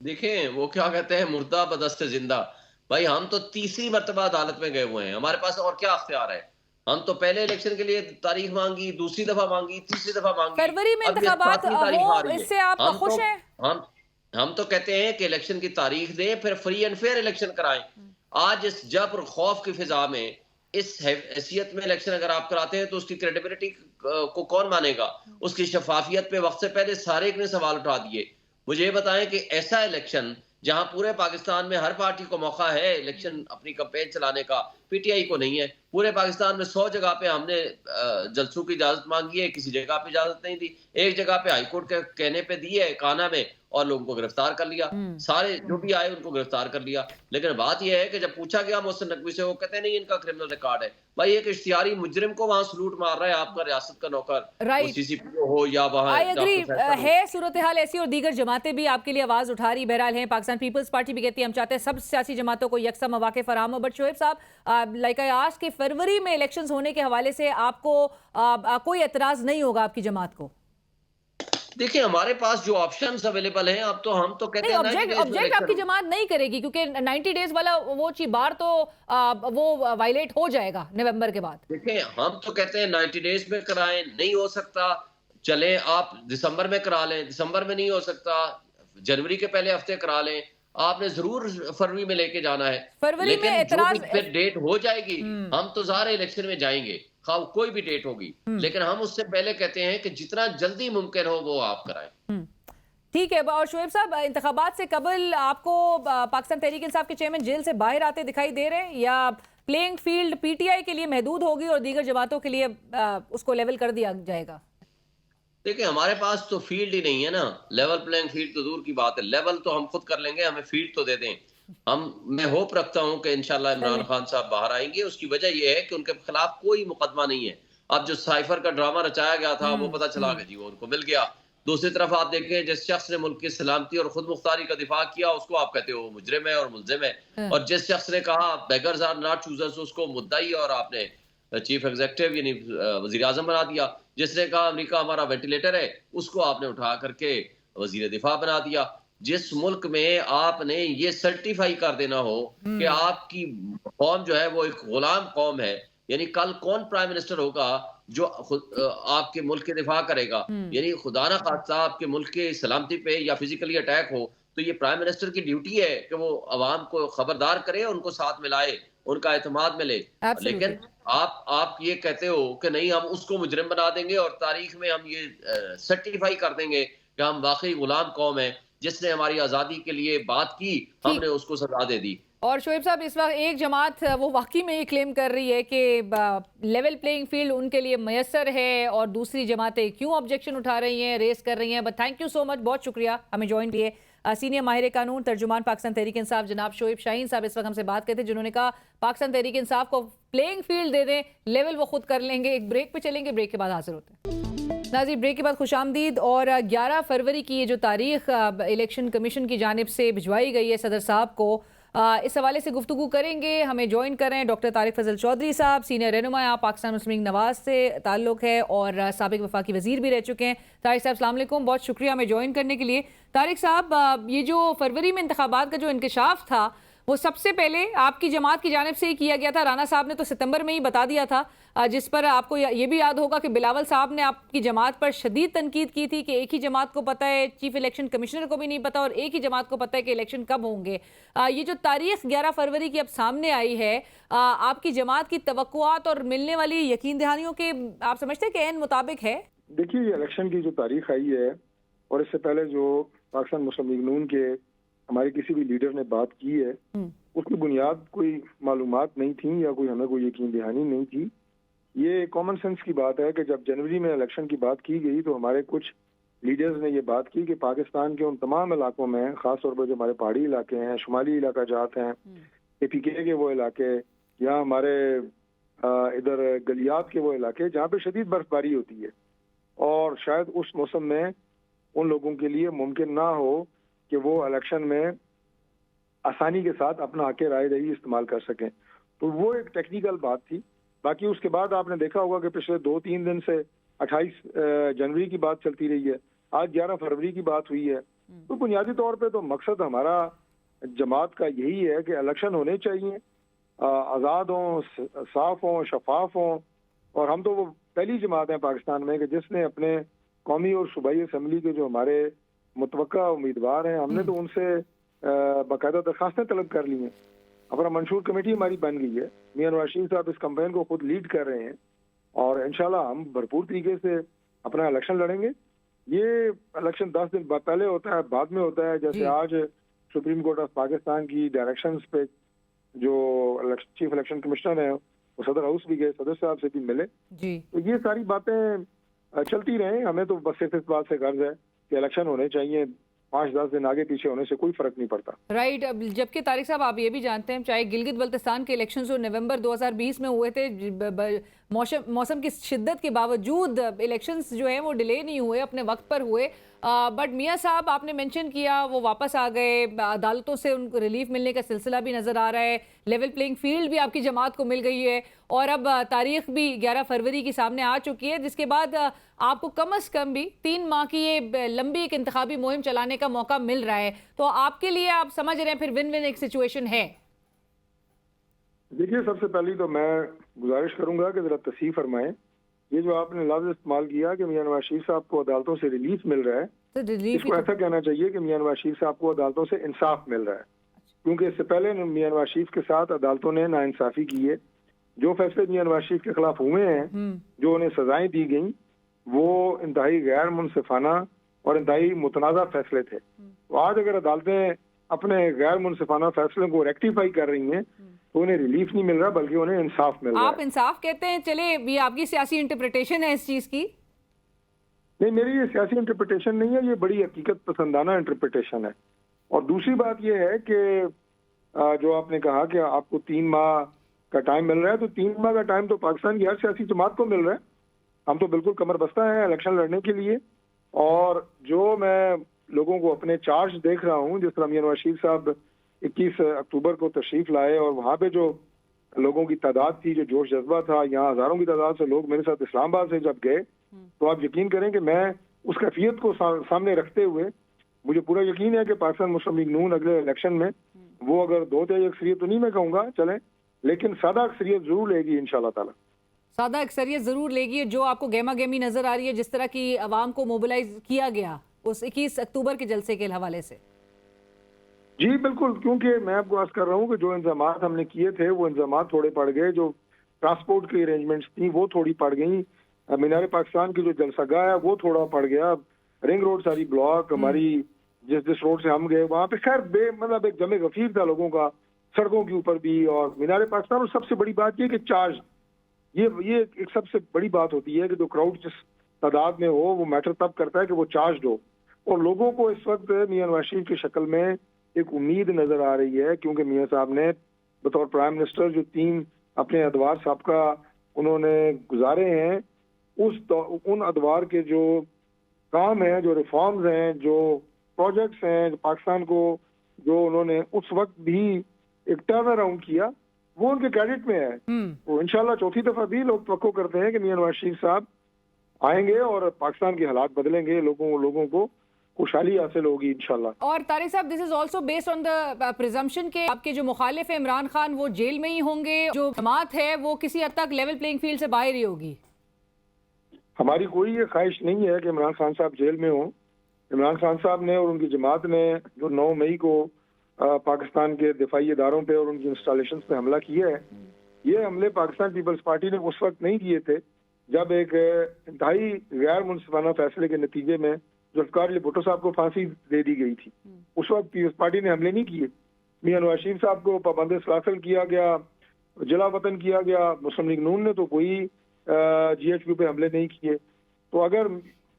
देखें, वो क्या कहते हैं, मुर्दा बदस्ते जिंदा। भाई हम तो तीसरी मर्तबा अदालत में गए हुए हैं, हमारे पास और क्या अख्तियार है। हम तो पहले इलेक्शन के लिए तारीख मांगी, दूसरी दफा मांगी, तीसरी दफा मांगी, फरवरी में इंतखाबात हो, इससे आप खुश हैं? हम तो कहते हैं कि इलेक्शन की तारीख दें, फिर फ्री एंड फेयर इलेक्शन कराएं। आज इस जबर खौफ की फिजा में, इस हैसियत में इलेक्शन अगर आप कराते हैं तो उसकी क्रेडिबिलिटी को कौन मानेगा? उसकी शफाफियत पे वक्त से पहले सारे ने सवाल उठा दिए। मुझे ये बताएं कि ऐसा इलेक्शन जहां पूरे पाकिस्तान में हर पार्टी को मौका है इलेक्शन अपनी कैंपेन चलाने का, पीटीआई को नहीं है। पूरे पाकिस्तान में 100 जगह पे हमने जलसों की इजाजत मांगी है, किसी जगह पे इजाजत नहीं दी। एक जगह पे हाईकोर्ट के कहने पे दी है काना में, और लोगों को गिरफ्तार कर लिया। सारे जो भी आए उनको गिरफ्तार कर लिया। लेकिन बात यह है कि जब पूछा गया मोहसिन नकवी से, वो कहते नहीं इनका क्रिमिनल रिकॉर्ड है। भाई एक इश्तिहारी मुजरिम को वहां सलूट मार रहा है आपका रियासत का नौकर, वो सीसीपी हो या वहां। आई एग्री है, सूरत हाल ऐसी, और दीगर जमातें भी आपके लिए आवाज उठा रही बहरहाल हैं। पाकिस्तान पीपल्स पार्टी भी कहती है हम चाहते हैं सब सियासी जमातों को यकसा मौके फराहम हो। बट शोएब साहब, लाइक आई आस्क्ड कि फरवरी में इलेक्शंस होने के हवाले से आपको कोई एतराज नहीं होगा आपकी जमात को? देखिए हमारे पास जो ऑप्शंस अवेलेबल हैं, अब तो हम तो कहते हैं ऑब्जेक्ट आपकी जमात नहीं करेगी क्योंकि 90 डेज वाला वो बार तो वो वायलेट हो जाएगा नवंबर के बाद। देखिए हम तो कहते हैं 90 डेज में कराएं, नहीं हो सकता चले आप दिसंबर में करा लें, दिसंबर में नहीं हो सकता जनवरी के पहले हफ्ते करा लें, आपने जरूर फरवरी में लेके जाना है। फरवरी में एतराज फिर डेट हो जाएगी, हम तो ज़ाहिर इलेक्शन में जाएंगे, कोई भी डेट होगी, लेकिन हम उससे पहले कहते हैं कि जितना जल्दी मुमकिन हो वो आप कराएं। ठीक है। और शोएब साहब, इंतखाबात से कबल आपको पाकिस्तान तहरीक इंसाफ के चेयरमैन जेल से बाहर आते दिखाई दे रहे हैं, या प्लेइंग फील्ड पीटीआई के लिए महदूद होगी और दीगर जमातों के लिए उसको लेवल कर दिया जाएगा? देखिए हमारे पास तो फील्ड ही नहीं है ना, लेवल प्लेइंग फील्ड तो दूर की बात है, लेवल तो हम खुद कर लेंगे, हमें फील्ड तो दे दें। मैं होप रखता हूं कि इंशाल्लाह इमरान खान साहब बाहर आएंगे। उसकी वजह यह है कि उनके खिलाफ कोई मुकदमा नहीं है। अब जो साइफर का ड्रामा रचाया गया था वो पता चला कि जी वो उनको मिल गया। दूसरी तरफ आप देखें, जिस शख्स ने मुल्क की सलामती और खुद मुख्तारी का दिफा किया उसको आप कहते हो मुजरिम है और मुल्जिम है, और जिस शख्स ने कहा बेगर्स आर नॉट चूजर्स उसको मुद्दाई और आपने चीफ एग्जीक्यूटिव यानी वजीर आजम बना दिया। जिसने कहा अमेरिका हमारा वेंटिलेटर है उसको आपने उठा करके वजीर दिफा बना दिया। जिस मुल्क में आपने ये सर्टिफाई कर देना हो कि आपकी कौम जो है वो एक गुलाम कौम है, यानी कल कौन प्राइम मिनिस्टर होगा जो आपके मुल्क के दिफा करेगा, यानी खुदा ना खास्ता आपके मुल्क के सलामती पे या फिजिकली अटैक हो, तो ये प्राइम मिनिस्टर की ड्यूटी है कि वो अवाम को खबरदार करे, उनको साथ मिलाए, उनका एतमाद मिले। लेकिन आप ये कहते हो कि नहीं हम उसको मुजरिम बना देंगे और तारीख में हम ये सर्टिफाई कर देंगे कि हम वाकई गुलाम कौम है, जिसने हमारी आज़ादी के लिए बात की हमने उसको सजा दे दी। और शोएब साहब, इस वक्त एक जमात वो वाकई में ये क्लेम कर रही है कि लेवल प्लेइंग फील्ड उनके लिए मयसर है और दूसरी जमातें क्यों ऑब्जेक्शन उठा रही हैं, रेस कर रही हैं। But thank you so much, बहुत शुक्रिया हमें ज्वाइन किए। सीनियर माहिर कानून तर्जुमान पाकिस्तान तहरीक इंसाफ जनाब शोएब शाहीन साहब इस वक्त हमसे बात करते, जिन्होंने कहा पाकिस्तान तहरीक इंसाफ को प्लेइंग फील्ड दे दें, लेवल वो खुद कर लेंगे। एक ब्रेक पे चलेंगे, ब्रेक के बाद हाजिर होते हैं। नाज़रीन, ब्रेक के बाद खुशामदीद। और 11 फरवरी की ये जो तारीख इलेक्शन कमीशन की जानिब से भिजवाई गई है सदर साहब को, इस हवाले से गुफ्तगू करेंगे। हमें ज्वाइन करें डॉक्टर तारिक फजल चौधरी साहब, सीनियर रहनुमा, आप पाकिस्तान मुस्लिम लीग नवाज से ताल्लुक़ है और साबिक़ वफाकी वज़ीर भी रह चुके हैं। तारिक साहब अस्सलाम वालेकुम, बहुत शुक्रिया हमें ज्वाइन करने के लिए। तारिक साहब, ये जो फरवरी में इंतखाबात का जो इंकशाफ था वो सबसे पहले आपकी जमात की जानिब से ही किया गया था। राना साहब ने तो सितंबर में ही बता दिया था, जिस पर आपको ये भी याद होगा कि बिलावल साहब ने आपकी जमात पर शदीद तनकीद की थी कि एक ही जमात को पता है, चीफ इलेक्शन कमिश्नर को भी नहीं पता, और एक ही जमात को पता है कि इलेक्शन कब होंगे। ये जो तारीख 11 फरवरी की अब सामने आई है, आपकी जमात की तवक्कुआत और मिलने वाली यकीन दहानियों के आप समझते हैं कि एन मुताबिक है? देखिए, ये इलेक्शन की जो तारीख आई है और इससे पहले जो पाकिस्तान मुस्लिम लीग नून के हमारे किसी भी लीडर ने बात की है उसकी बुनियाद कोई मालूमात नहीं थी या कोई हमें कोई यकीन दहानी नहीं थी। ये कॉमन सेंस की बात है कि जब जनवरी में इलेक्शन की बात की गई तो हमारे कुछ लीडर्स ने ये बात की कि पाकिस्तान के उन तमाम इलाकों में, खास तौर पर जो हमारे पहाड़ी इलाके हैं, शुमाली इलाका जात हैं, APK के वो इलाके, या हमारे इधर गलियात के वो इलाके जहाँ पे शदीद बर्फबारी होती है और शायद उस मौसम में उन लोगों के लिए मुमकिन ना हो कि वो इलेक्शन में आसानी के साथ अपना हक राय दही इस्तेमाल कर सकें। तो वो एक टेक्निकल बात थी। बाकी उसके बाद आपने देखा होगा कि पिछले 2-3 दिन से 28 जनवरी की बात चलती रही है, आज 11 फरवरी की बात हुई है। तो बुनियादी तौर पे तो मकसद हमारा जमात का यही है कि इलेक्शन होने चाहिए, आज़ाद हों, साफ हों, शफाफ हों। और हम तो वो पहली जमात है पाकिस्तान में कि जिसने अपने कौमी और सूबाई असम्बली के जो हमारे मुतवक्का उम्मीदवार हैं, हमने तो उनसे बाकायदा दरखास्तें तलब कर ली हैं। अपना मंशूर कमेटी हमारी बन गई है। मियां नवाज शरीफ साहब इस कैंपेन को खुद लीड कर रहे हैं और इंशाल्लाह हम भरपूर तरीके से अपना इलेक्शन लड़ेंगे। ये इलेक्शन 10 दिन पहले होता है, बाद में होता है। जैसे आज सुप्रीम कोर्ट ऑफ पाकिस्तान की डायरेक्शंस पे जो चीफ इलेक्शन कमिश्नर है वो सदर हाउस भी गए, सदर साहब से भी मिले। तो ये सारी बातें चलती रहे। हमें तो बस सिर्फ इस बात से गर्ज है कि इलेक्शन होने चाहिए, 5-10 दिन आगे पीछे होने से कोई फर्क नहीं पड़ता। राइट। अब जबकि तारिक साहब आप ये भी जानते हैं, चाहे गिलगित बल्तिस्तान के इलेक्शन जो नवंबर 2020 में हुए थे, मौसम की शिद्दत के बावजूद इलेक्शंस जो हैं वो डिले नहीं हुए, अपने वक्त पर हुए। बट मियां साहब आपने मेंशन किया वो वापस आ गए, अदालतों से उनको रिलीफ मिलने का सिलसिला भी नज़र आ रहा है, लेवल प्लेइंग फील्ड भी आपकी जमात को मिल गई है और अब तारीख भी 11 फरवरी की सामने आ चुकी है, जिसके बाद आपको कम से कम भी 3 माह की ये लंबी एक इंतखाबी मुहिम चलाने का मौका मिल रहा है। तो आपके लिए आप समझ रहे हैं फिर विन विन एक सिचुएशन है? देखिए, सबसे पहली तो मैं गुजारिश करूंगा कि जरा तस्हीह फरमाएं, ये जो आपने लफ्ज इस्तेमाल किया कि मियां नवाज शरीफ साहब को अदालतों से रिलीफ मिल रहा है, तो इसको ऐसा कहना चाहिए कि मियां नवाज शरीफ साहब को अदालतों से इंसाफ मिल रहा है। क्योंकि इससे पहले मियां नवाज शरीफ के साथ अदालतों ने नाइंसाफी की है। जो फैसले मियां नवाज शरीफ के खिलाफ हुए हैं, जो उन्हें सजाएं दी गई, वो इंतहाई गैर मुनसिफाना और इंतहाई मुतनाज़ा फैसले थे। तो आज अगर अदालतें अपने गैर मुनसिफाना फैसलों को रेक्टिफाई कर रही हैं तो उन्हें रिलीफ नहीं मिल रहा बल्कि उन्हें इंसाफ मिल रहा है। आप इंसाफ कहते हैं, चले ये आपकी सियासी इंटरप्रिटेशन है इस चीज की? नहीं, मेरी ये सियासी इंटरप्रिटेशन नहीं है, ये बड़ी हकीकत पसंदाना इंटरप्रिटेशन है। और दूसरी बात ये है कि जो आपने कहा कि आपको 3 माह का टाइम मिल रहा है, तो 3 माह का टाइम तो पाकिस्तान की हर सियासी जमात को मिल रहा है। हम तो बिल्कुल कमर बस्ता है इलेक्शन लड़ने के लिए। और जो मैं लोगों को अपने चार्ज देख रहा हूँ, जिस तरह मियां नवाज शरीफ साहब 21 अक्टूबर को तशरीफ लाए और वहाँ पे जो लोगों की तादाद थी, जो जोश जज्बा था, यहाँ हजारों की तादाद से लोग मेरे साथ इस्लामाबाद से जब गए, तो आप यकीन करें कि मैं उस कैफियत को सामने रखते हुए मुझे पूरा यकीन है कि पाकिस्तान मुस्लिम लीग नून अगले इलेक्शन में वो अगर 2-3 अक्सरियत तो नहीं मैं कहूँगा चलें, लेकिन सादा अक्सरियत जरूर लेगी इंशाल्लाह ताला। सादा अक्सरियत जरूर लेगी। जो आपको गेमा गेमी नजर आ रही है, जिस तरह की आवाम को मोबिलाइज किया गया उस 21 अक्टूबर के जलसे के हवाले से? जी बिल्कुल, क्योंकि मैं आपको अर्ज कर रहा हूँ कि जो इंतजामात हमने किए थे वो इंतजामात थोड़े पड़ गए। जो ट्रांसपोर्ट की अरेंजमेंट्स थी वो थोड़ी पड़ गई। मीनार पाकिस्तान की जो जलसागाह है वो थोड़ा पड़ गया। रिंग रोड सारी ब्लॉक, हमारी जिस रोड से हम गए वहाँ पे खैर मतलब एक जमे गफीर था लोगों का, सड़कों के ऊपर भी। और मीनार पाकिस्तान, और सबसे बड़ी बात ये कि चार्ज, ये एक सबसे बड़ी बात होती है कि जो क्राउड जिस तादाद में हो वो मैटर तब करता है कि वो चार्ज हो। और लोगों को इस वक्त मियां नवाज शरीफ की शक्ल में एक उम्मीद नजर आ रही है, क्योंकि मियां साहब ने बतौर प्राइम मिनिस्टर जो 3 अपने अदवार साहबका उन्होंने गुजारे हैं, उन अदवार के जो काम हैं, जो रिफॉर्म्स हैं, जो प्रोजेक्ट्स हैं, जो पाकिस्तान को जो उन्होंने उस वक्त भी एक टर्न अराउंड किया, वो उनके क्रेडिट में है। तो इंशाल्लाह चौथी दफा भी लोग तवक्को करते हैं कि मियां नवाज शरीफ साहब आएंगे और पाकिस्तान के हालात बदलेंगे, लोगों को खुशहाली हासिल होगी इंशाल्लाह। और तारिक साहब, this is also based on the presumption के आपके जो मुखालिफ है इमरान खान वो जेल में ही होंगे, जो जमात है वो किसी हद तक लेवल प्लेइंग फील्ड से बाहर ही होगी। हमारी कोई ये ख्वाहिश नहीं है कि इमरान खान साहब जेल में हों। इमरान खान साहब ने और उनकी जमात ने जो 9 मई को पाकिस्तान के दिफाई इदारों पे और उनकी इंस्टॉलेशन पे हमला किया है, ये हमले पाकिस्तान पीपल्स पार्टी ने उस वक्त नहीं किए थे जब एक इंतहाई गैर मुनसिफाना फैसले के नतीजे में जुल्फकार अली भुट्टो साहब को फांसी दे दी गई थी। उस वक्त पीपल्स पार्टी ने हमले नहीं किए। मियां नवाज शरीफ साहब को पाबंद सलासल किया गया, जला वतन किया गया। मुस्लिम लीग नून ने तो कोई GHQ पे हमले नहीं किए। तो अगर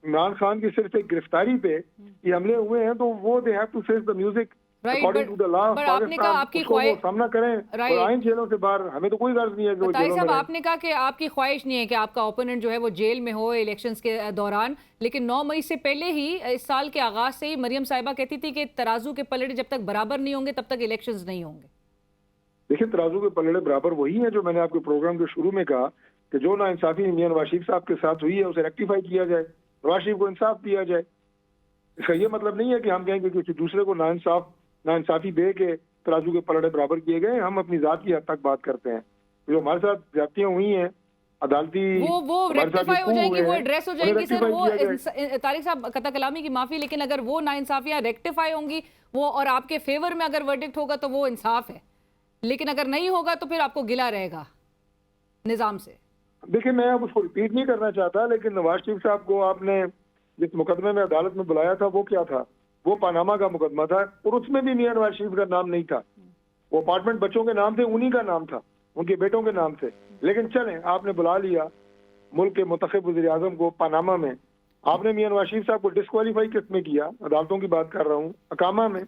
इमरान खान की सिर्फ एक गिरफ्तारी पे ये हमले हुए हैं तो वो they have to face the music according to the law of Pakistan, सामना करें और आइन जेलों से बाहर। हमें तो कोई गर्ज नहीं है कि वो जेलों में रहें। आपने कहा कि आपकी ख्वाहिश नहीं है कि आपका ओपोनेंट जो है वो जेल में हो इलेक्शंस के दौरान, लेकिन 9 मई से पहले ही इस साल के आगाज से ही मरियम साहिबा कहती थी कि तराजू के पलड़े जब तक बराबर नहीं होंगे तब तक इलेक्शंस नहीं होंगे। देखिए, तराजू के पलड़े बराबर वही है जो मैंने आपके प्रोग्राम के शुरू में कहा कि जो नाइंसाफी मियां नवाज शरीफ साहब के साथ हुई है उसे रेक्टिफाई किया जाए, नवाज शरीफ को इंसाफ दिया जाए। इसका ये मतलब नहीं है कि हम कहेंगे कि किसी दूसरे को नाइंसाफी दे के तराजू के पलड़े बराबर किए गए। हम अपनी जात की हद तक बात करते हैं। जो हमारे साथ ज्यादतियां हुई हैं अदालती, वो रेक्टिफाई हो जाएगी, वो एड्रेस हो जाएगी सर। वो तारिक साहब कता कलामी की माफी, लेकिन अगर वो नाइंसाफियां रेक्टिफाई होंगी वो और आपके फेवर में अगर वर्डिक्ट होगा तो वो इंसाफ है, लेकिन अगर नहीं होगा तो फिर आपको गिला रहेगा निजाम से। देखिए, मैं अब उसको रिपीट नहीं करना चाहता, लेकिन नवाज शरीफ साहब को आपने जिस मुकदमे में अदालत में बुलाया था वो क्या था? वो पानामा का मुकदमा था और उसमें भी मियां नवाज शरीफ का नाम नहीं था। वो अपार्टमेंट बच्चों के नाम थे, उन्हीं का नाम था, उनके बेटों के नाम थे। लेकिन चलें, आपने बुला लिया मुल्क के मुंतखब वज़ीर आज़म को पानामा में। आपने मियां नवाज शरीफ साहब को डिस्क्वालीफाई किस में किया? अदालतों की बात कर रहा हूँ, अकामा में।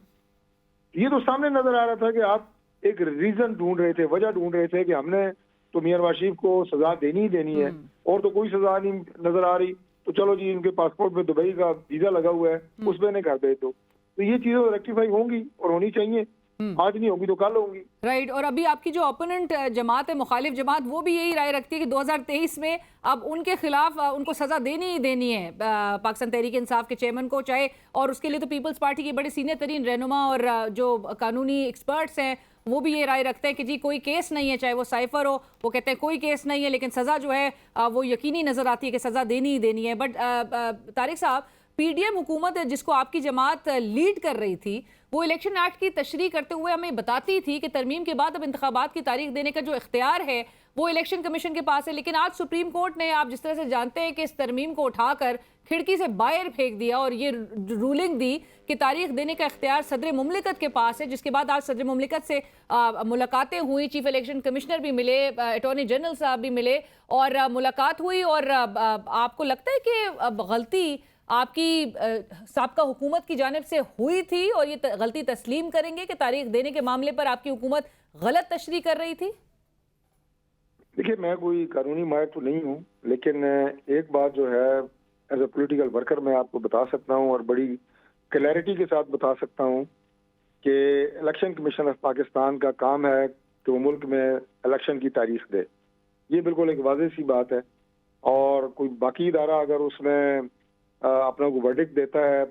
ये तो सामने नजर आ रहा था कि आप एक रीजन ढूंढ रहे थे, वजह ढूंढ रहे थे कि हमने तो मियां नवाज शरीफ को सजा देनी ही देनी है और तो कोई सजा नहीं नजर आ रही, तो चलो जी इनके पासपोर्ट में दुबई का वीजा लगा हुआ है, उस पर इन्हें घर भेज दो। तो ये चीजें रेक्टिफाई होंगी और होनी चाहिए। आज नहीं होगी तो कल होगी। राइट। और अभी आपकी जो ओपोनेंट जमात है, मुखालिफ जमात, वो भी यही राय रखती है कि 2023 में अब उनके खिलाफ उनको सजा देनी ही देनी है पाकिस्तान तहरीक इंसाफ के चेयरमैन को, चाहे, और उसके लिए तो पीपल्स पार्टी के बड़े सीनियर तरीन रहनुमा और जो कानूनी एक्सपर्ट्स हैं वो भी ये राय रखते हैं कि जी कोई केस नहीं है, चाहे वो साइफर हो, वो कहते हैं कोई केस नहीं है, लेकिन सजा जो है वो यकीनी नजर आती है कि सजा देनी ही देनी है। बट तारिक साहब, PDM हुकूमत जिसको आपकी जमात लीड कर रही थी, वो इलेक्शन एक्ट की तशरीह करते हुए हमें बताती थी कि तरमीम के बाद अब इंतखाबात की तारीख देने का जो इख्तियार है वो इलेक्शन कमीशन के पास है। लेकिन आज सुप्रीम कोर्ट ने, आप जिस तरह से जानते हैं, कि इस तरमीम को उठाकर खिड़की से बाहर फेंक दिया और ये रूलिंग दी कि तारीख देने का इख्तियार सदर मुमलिकत के पास है। जिसके बाद आज सदर मुमलिकत से मुलाकातें हुई, चीफ इलेक्शन कमिश्नर भी मिले, अटॉर्नी जनरल साहब भी मिले और मुलाकात हुई। और आपको लगता है कि अब गलती आपकी साबका हुकूमत की जानिब से हुई थी और ये गलती तस्लीम करेंगे कि तारीख देने के मामले पर आपकी हुकूमत गलत तशरीह कर रही थी? देखिए, मैं कोई कानूनी माहिर तो नहीं हूँ, लेकिन एक बात जो है एज ए पॉलिटिकल वर्कर मैं आपको बता सकता हूँ और बड़ी क्लैरिटी के साथ बता सकता हूँ कि इलेक्शन कमीशन ऑफ पाकिस्तान का काम है कि वो मुल्क में इलेक्शन की तारीख दे। ये बिल्कुल एक वाज़ेह सी बात है और कोई बाकी इदारा अगर उसमें अपना को वर्डिक्ट देता है,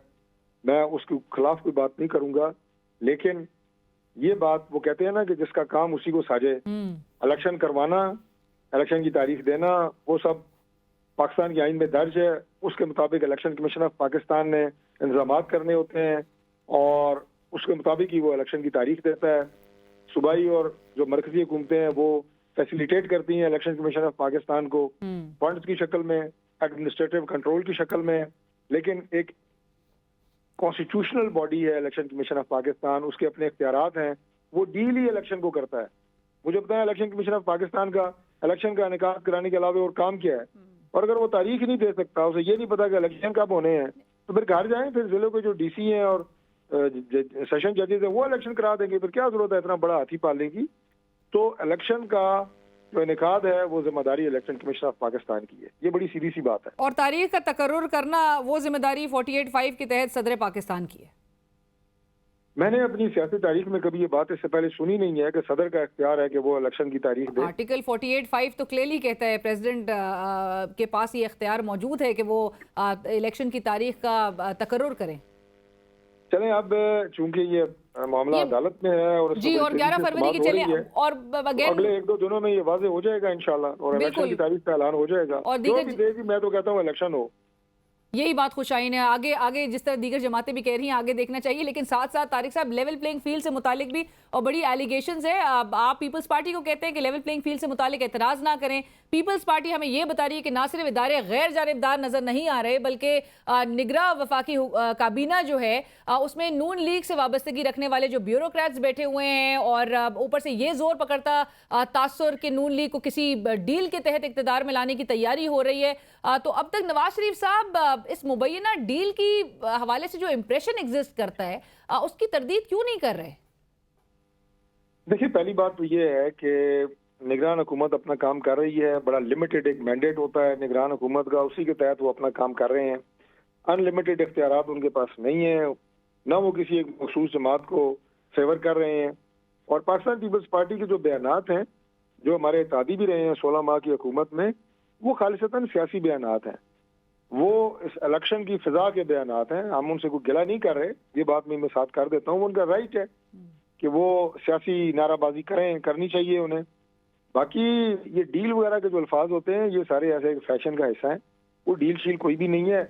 मैं उसके खिलाफ कोई बात नहीं करूंगा। लेकिन ये बात वो कहते हैं ना कि जिसका काम उसी को साजे, इलेक्शन करवाना, इलेक्शन की तारीख देना, वो सब पाकिस्तान के आइन में दर्ज है। उसके मुताबिक इलेक्शन कमीशन ऑफ पाकिस्तान ने इंतजाम करने होते हैं और उसके मुताबिक ही वो इलेक्शन की तारीख देता है। सूबाई और जो मरकजी हुकूमतें हैं वो फैसिलिटेट करती हैं इलेक्शन कमीशन ऑफ पाकिस्तान को फंड्स की शक्ल में, एडमिनिस्ट्रेटिव कंट्रोल की शक्ल में। लेकिन एक कॉन्स्टिट्यूशनल बॉडी है इलेक्शन कमीशन ऑफ पाकिस्तान, उसके अपने इख्तियारात हैं, वो डील ही इलेक्शन को करता है। मुझे पता है इलेक्शन कमीशन ऑफ पाकिस्तान का इलेक्शन का इनेकाद कराने के अलावा और काम क्या है। और अगर वो तारीख ही नहीं दे सकता, उसे ये नहीं पता कि इलेक्शन कब होने हैं, तो फिर घर जाएं, फिर जिलों के जो DC हैं और सेशन जजेस हैं वो इलेक्शन करा देंगे। फिर क्या जरूरत है इतना बड़ा हाथी पालने की? तो इलेक्शन का जो इनेकाद है वो जिम्मेदारी इलेक्शन कमीशन ऑफ पाकिस्तान की है। ये बड़ी सीधी सी बात है। और तारीख का तकर्रुर करना वो जिम्मेदारी 48(5) के तहत सदर पाकिस्तान की है। मैंने अपनी सियासी तारीख में कभी ये बात इससे पहले सुनी नहीं है कि सदर का इख्तियार है कि वो इलेक्शन की तारीख दे। आर्टिकल 48(5) तो क्लियरली कहता है प्रेसिडेंट के पास ये इख्तियार मौजूद है कि वो इलेक्शन की तारीख का तकर्रुर करें। चलें, अब चूंकि ये मामला अदालत में है और जी, और 11 फरवरी की चले और अगले 1-2 दिनों में ये वाज़े हो जाएगा इंशाल्लाह और इलेक्शन की तारीख का ऐलान हो जाएगा। और जो भी देगी, मैं तो कहता हूँ इलेक्शन हो। यही बात खुशाइन है। आगे आगे जिस तरह दीगर जमातें भी कह रही हैं आगे देखना चाहिए, लेकिन साथ साथ तारिक साहब लेवल प्लेइंग फील्ड से मुतालिक भी और बड़ी एलिगेशंस है। आप पीपल्स पार्टी को कहते हैं कि लेवल प्लेइंग फील्ड से मुतालिक एतराज़ ना करें। पीपल्स पार्टी हमें ये बता रही है कि ना सिर्फ इदारे गैर जानिबदार नजर नहीं आ रहे, बल्कि निगरां वफाकी काबीना जो है उसमें नून लीग से वाबस्तगी रखने वाले जो ब्यूरोक्रेट्स बैठे हुए हैं, और ऊपर से ये जोर पकड़ता तासुर कि नून लीग को किसी डील के तहत इक़्तिदार में लाने की तैयारी हो रही है। तो अब तक नवाज शरीफ साहब इस मुबैना डील की हवाले से जो इंप्रेशन एग्जिस्ट करता है उसकी तरदीद क्यों नहीं कर रहे? देखिए, पहली बात तो ये है कि निगरान हुकूमत अपना काम कर रही है। बड़ा लिमिटेड एक मैंडेट होता है निगरान हुकूमत का, उसी के तहत वो अपना काम कर रहे हैं। अनलिमिटेड इख्तियारात उनके पास नहीं है, ना वो किसी एक मखसूस जमात को फेवर कर रहे हैं। और पाकिस्तान पीपल्स पार्टी के जो बयानात हैं, जो हमारे इत्तेहादी भी रहे हैं 16 माह की हुकूमत में, वो खालिसतन सियासी बयानात हैं। वो इस इलेक्शन की फिजा के बयानात हैं। हम उनसे कोई गिला नहीं कर रहे, ये बात मैं साथ कर देता हूँ। उनका राइट है कि वो सियासी नाराबाजी करें, करनी चाहिए उन्हें। बाकी ये डील वगैरह के जो अल्फाज होते हैं, ये सारे ऐसे फैशन का हिस्सा है। वो डील शील कोई भी नहीं है।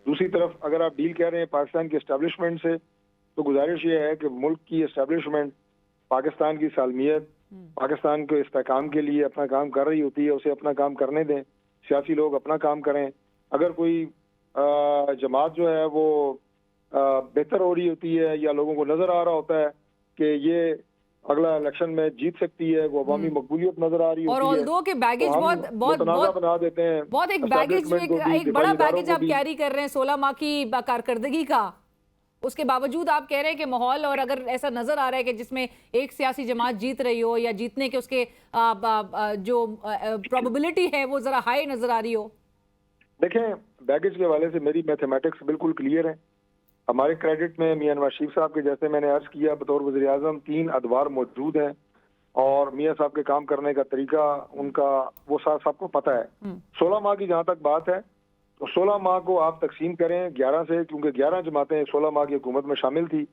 दूसरी तरफ अगर आप डील कह रहे हैं पाकिस्तान की एस्टेब्लिशमेंट से, तो गुजारिश ये है कि मुल्क की एस्टेब्लिशमेंट पाकिस्तान की सालमियत, पाकिस्तान के इस्तेहकाम के लिए अपना काम कर रही होती है, उसे अपना काम करने दें। सियासी लोग अपना काम करें। अगर कोई जमात जो है वो बेहतर हो रही होती है, या लोगों को नजर आ रहा होता है कि ये अगला इलेक्शन में जीत सकती है, वो अवामी मकबूलियत नजर आ रही होती है, और ऑल्दो के बैगेज तो हम बहुत मुतनाज़ा बना देते हैं। बहुत एक बैगेज एक बड़ा बैगेज आप कैरी कर रहे हैं 16 माह की कारकर्दगी का। उसके बावजूद आप कह रहे हैं कि माहौल, और अगर ऐसा नजर आ रहा है कि जिसमें एक सियासी जमात जीत रही हो या जीतने के उसके जो प्रोबेबिलिटी है वो जरा हाई नजर आ रही हो। देखें, बैगेज के हवाले से मेरी मैथमेटिक्स बिल्कुल क्लियर है। हमारे क्रेडिट में मियां नवाज शरीफ साहब के, जैसे मैंने अर्ज किया, बतौर वज़ीर आज़म 3 अदवार मौजूद हैं, और मियां साहब के काम करने का तरीका उनका वो सबको पता है। 16 माह की जहाँ तक बात है, तो 16 माह को आप तकसीम करें 11 से, क्योंकि 11 जमातें 16 माह की हुकूमत में शामिल थी,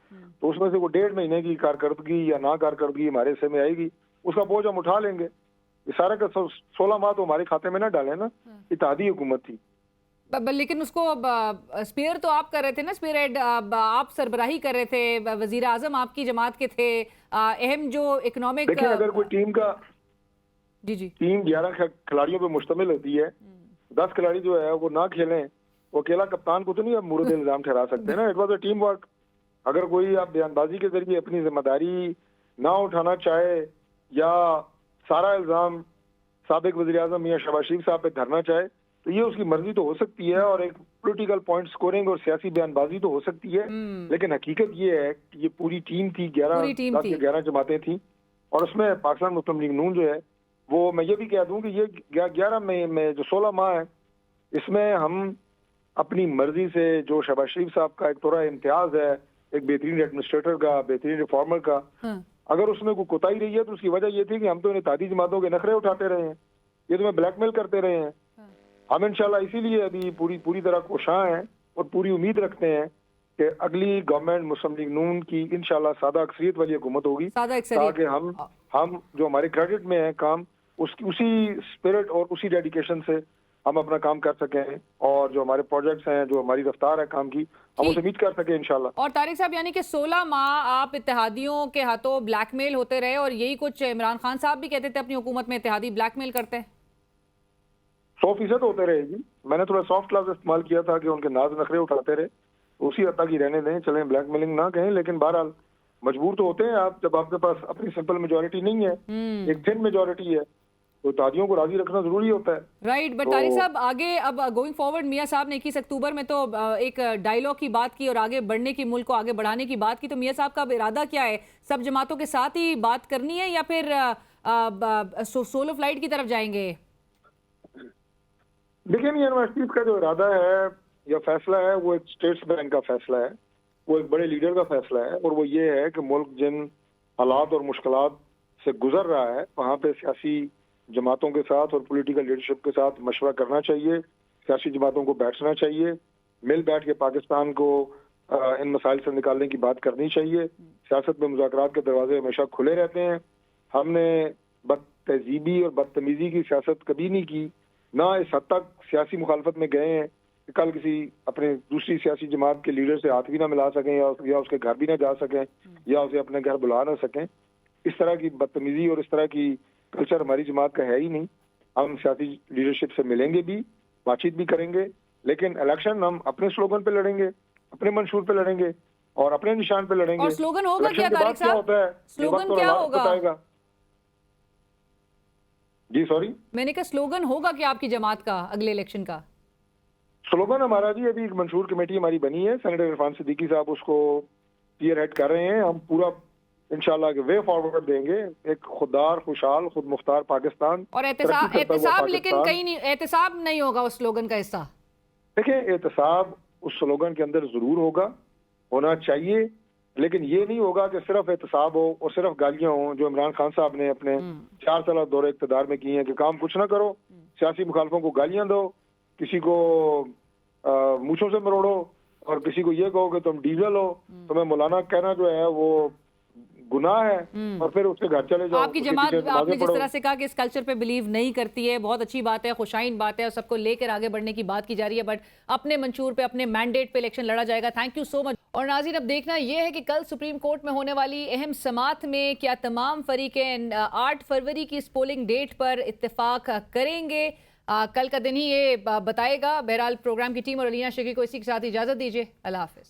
तो उसमें से वो 1.5 महीने की कारकर्दगी या ना कारकर्दगी हमारे हिस्से में आएगी, उसका बोझ हम उठा लेंगे। ये सारा का 16 माह तो हमारे खाते में ना डालें ना, इत्तेहादी हुकूमत थी। लेकिन उसको स्पेयर तो आप कर रहे थे ना, स्पेयर हेड आप सरबराही कर रहे थे, वजीर आजम आपकी जमात के थे। अहम जो इकोनॉमिक, देखिए, अगर कोई टीम का जी टीम 11 खिलाड़ियों पे मुश्तमिल होती है, 10 खिलाड़ी जो है वो ना खेलें, वो अकेला कप्तान को तो नहीं आप मुर्द इल्जाम ठहरा सकते ना। It was a team work. अगर कोई आप बयानबाजी के जरिए अपनी जिम्मेदारी ना उठाना चाहे, या सारा इल्जाम साबिक वज़ीर आज़म मियां शहबाज शरीफ साहब पे धरना चाहे, तो ये उसकी मर्जी तो हो सकती है, और एक पॉलिटिकल पॉइंट स्कोरिंग और सियासी बयानबाजी तो हो सकती है। लेकिन हकीकत ये है कि ये पूरी टीम थी, 11 जमातें थी, और उसमें पाकिस्तान मुस्लिम लीग नून जो है वो, मैं ये भी कह दूं कि ये 11 में जो 16 माह है, इसमें हम अपनी मर्जी से, जो शहबाज शरीफ साहब का एक तोरा इम्तियाज है, एक बेहतरीन एडमिनिस्ट्रेटर का, बेहतरीन रिफॉर्मर का, अगर उसमें कोई कोताही रही है तो उसकी वजह ये थी कि हम तो इत्तेहादी जमातों के नखरे उठाते रहे हैं, ये तो मैं ब्लैकमेल करते रहे हैं। हम इंशाल्लाह इसीलिए अभी पूरी तरह कोशां हैं, और पूरी उम्मीद रखते हैं कि अगली गवर्नमेंट मुस्लिम लीग नून की इंशाल्लाह सादा अक्सरियत वाली हुकूमत होगी, ताकि हम जो हमारे क्रेडिट में है काम, उसी स्पिरिट और उसी डेडिकेशन से हम अपना काम कर सकें, और जो हमारे प्रोजेक्ट्स हैं, जो हमारी रफ्तार है काम की, हम उसे मीट कर सकें इंशाल्लाह। और तारिक साहब, यानी कि 16 माह आप इत्तेहादियों के हाथों ब्लैकमेल होते रहे, और यही कुछ इमरान खान साहब भी कहते थे अपनी हुकूमत में इत्तेहादी ब्लैकमेल करते हैं। 100% होते रहेगी। मैंने थोड़ा सॉफ्ट लफ्ज इस्तेमाल किया था कि उनके नाज नखरे उठाते रहे, उसी हद तक ही रहने दें, चलें ब्लैकमेलिंग ना कहें, लेकिन बहरहाल मजबूर तो होते हैं आप, जब आपके पास अपनी सिंपल मेजोरिटी नहीं है, एक थिन मेजोरिटी है, तो तादियों को राजी रखना जरूरी होता है। राइट, बट तारिक साहब आगे अब गोइंग फॉरवर्ड, मियां साहब ने 21 अक्टूबर में तो एक डायलॉग की बात की और आगे बढ़ने की, मुल्क को आगे बढ़ाने की बात की, तो मियां साहब का अब इरादा क्या है? सब जमातों के साथ ही बात करनी है, या फिर सोलो फ्लाइट की तरफ जाएंगे? देखिए, मियां नवाज शरीफ का जो इरादा है या फैसला है, वो एक स्टेट्स बैंक का फैसला है, वो एक बड़े लीडर का फैसला है, और वो ये है कि मुल्क जिन हालात और मुश्किलात से गुजर रहा है, वहाँ पे सियासी जमातों के साथ और पॉलिटिकल लीडरशिप के साथ मशवरा करना चाहिए, सियासी जमातों को बैठना चाहिए, मिल बैठ के पाकिस्तान को इन मसाइल से निकालने की बात करनी चाहिए। सियासत में मुज़ाकरात के दरवाजे हमेशा खुले रहते हैं। हमने बदतहजीबी और बदतमीजी की सियासत कभी नहीं की, ना इस हद तक सियासी मुखालफत में गए हैं कि कल किसी अपने दूसरी सियासी जमात के लीडर से हाथ भी ना मिला सकें या उसके घर भी ना जा सकें या उसे अपने घर बुला ना सकें। इस तरह की बदतमीजी और इस तरह की कल्चर हमारी जमात का है ही नहीं। हम सियासी लीडरशिप से मिलेंगे भी, बातचीत भी करेंगे, लेकिन इलेक्शन हम अपने स्लोगन पे लड़ेंगे, अपने मंशूर पे लड़ेंगे और अपने निशान पे लड़ेंगे। और स्लोगन होगा इलेक्शन क्या के बाद तारिक क्या साहब? होता है ये स्लोगन वक्त और क्या हालात होगा? बताएगा। जी सॉरी, मैंने कहा स्लोगन होगा क्या आपकी जमात का अगले इलेक्शन का? स्लोगन हमारा जी अभी एक मंशूर कमेटी हमारी बनी है, सेनेटर इरफान सिद्दीकी साहब उसको पीयर हेड कर रहे हैं। हम पूरा इंशाल्लाह के वे फॉरवर्ड देंगे, एक खुददार, खुशहाल, खुद मुख्तार पाकिस्तान और तरक्की करता हुआ एहतसाब लेकिन पाकिस्तान। कहीं नहीं, एहतसाब नहीं होगा उस स्लोगन का हिस्सा। देखिए, एहतसाब उस स्लोगन के अंदर जरूर होना चाहिए, लेकिन ये नहीं होगा कि सिर्फ एहतसाब हो और सिर्फ गालियां हो, जो इमरान खान साहब ने अपने 4 साल दौरे इक़्तिदार में की हैं कि काम कुछ ना करो, सियासी मुखालफों को गालियां दो, किसी को मूंछों से मरोड़ो और किसी को ये कहो कि तुम डीजल हो, तुम्हें मौलाना कहना जो है वो गुनाह है और फिर उसके घर चले जाओ। आपकी उसके जमात, पीछे आपने नमाज़ें जिस पढ़ो। तरह से कहा कि इस कल्चर पे बिलीव नहीं करती है, बहुत अच्छी बात है, खुशाइन बात है और सबको लेकर आगे बढ़ने की बात की जा रही है, बट अपने मंशूर पे, अपने मैंडेट पे इलेक्शन लड़ा जाएगा। Thank you so much. और नाज़रीन, अब देखना यह है कि कल सुप्रीम कोर्ट में होने वाली अहम समाअत में क्या तमाम फरीकें 8 फरवरी की इस पोलिंग डेट पर इत्तेफाक करेंगे। कल का दिन ही ये बताएगा। बहरहाल प्रोग्राम की टीम और अलीना शिगरी को इसी के साथ इजाजत दीजिए। अल्लाह हाफिज।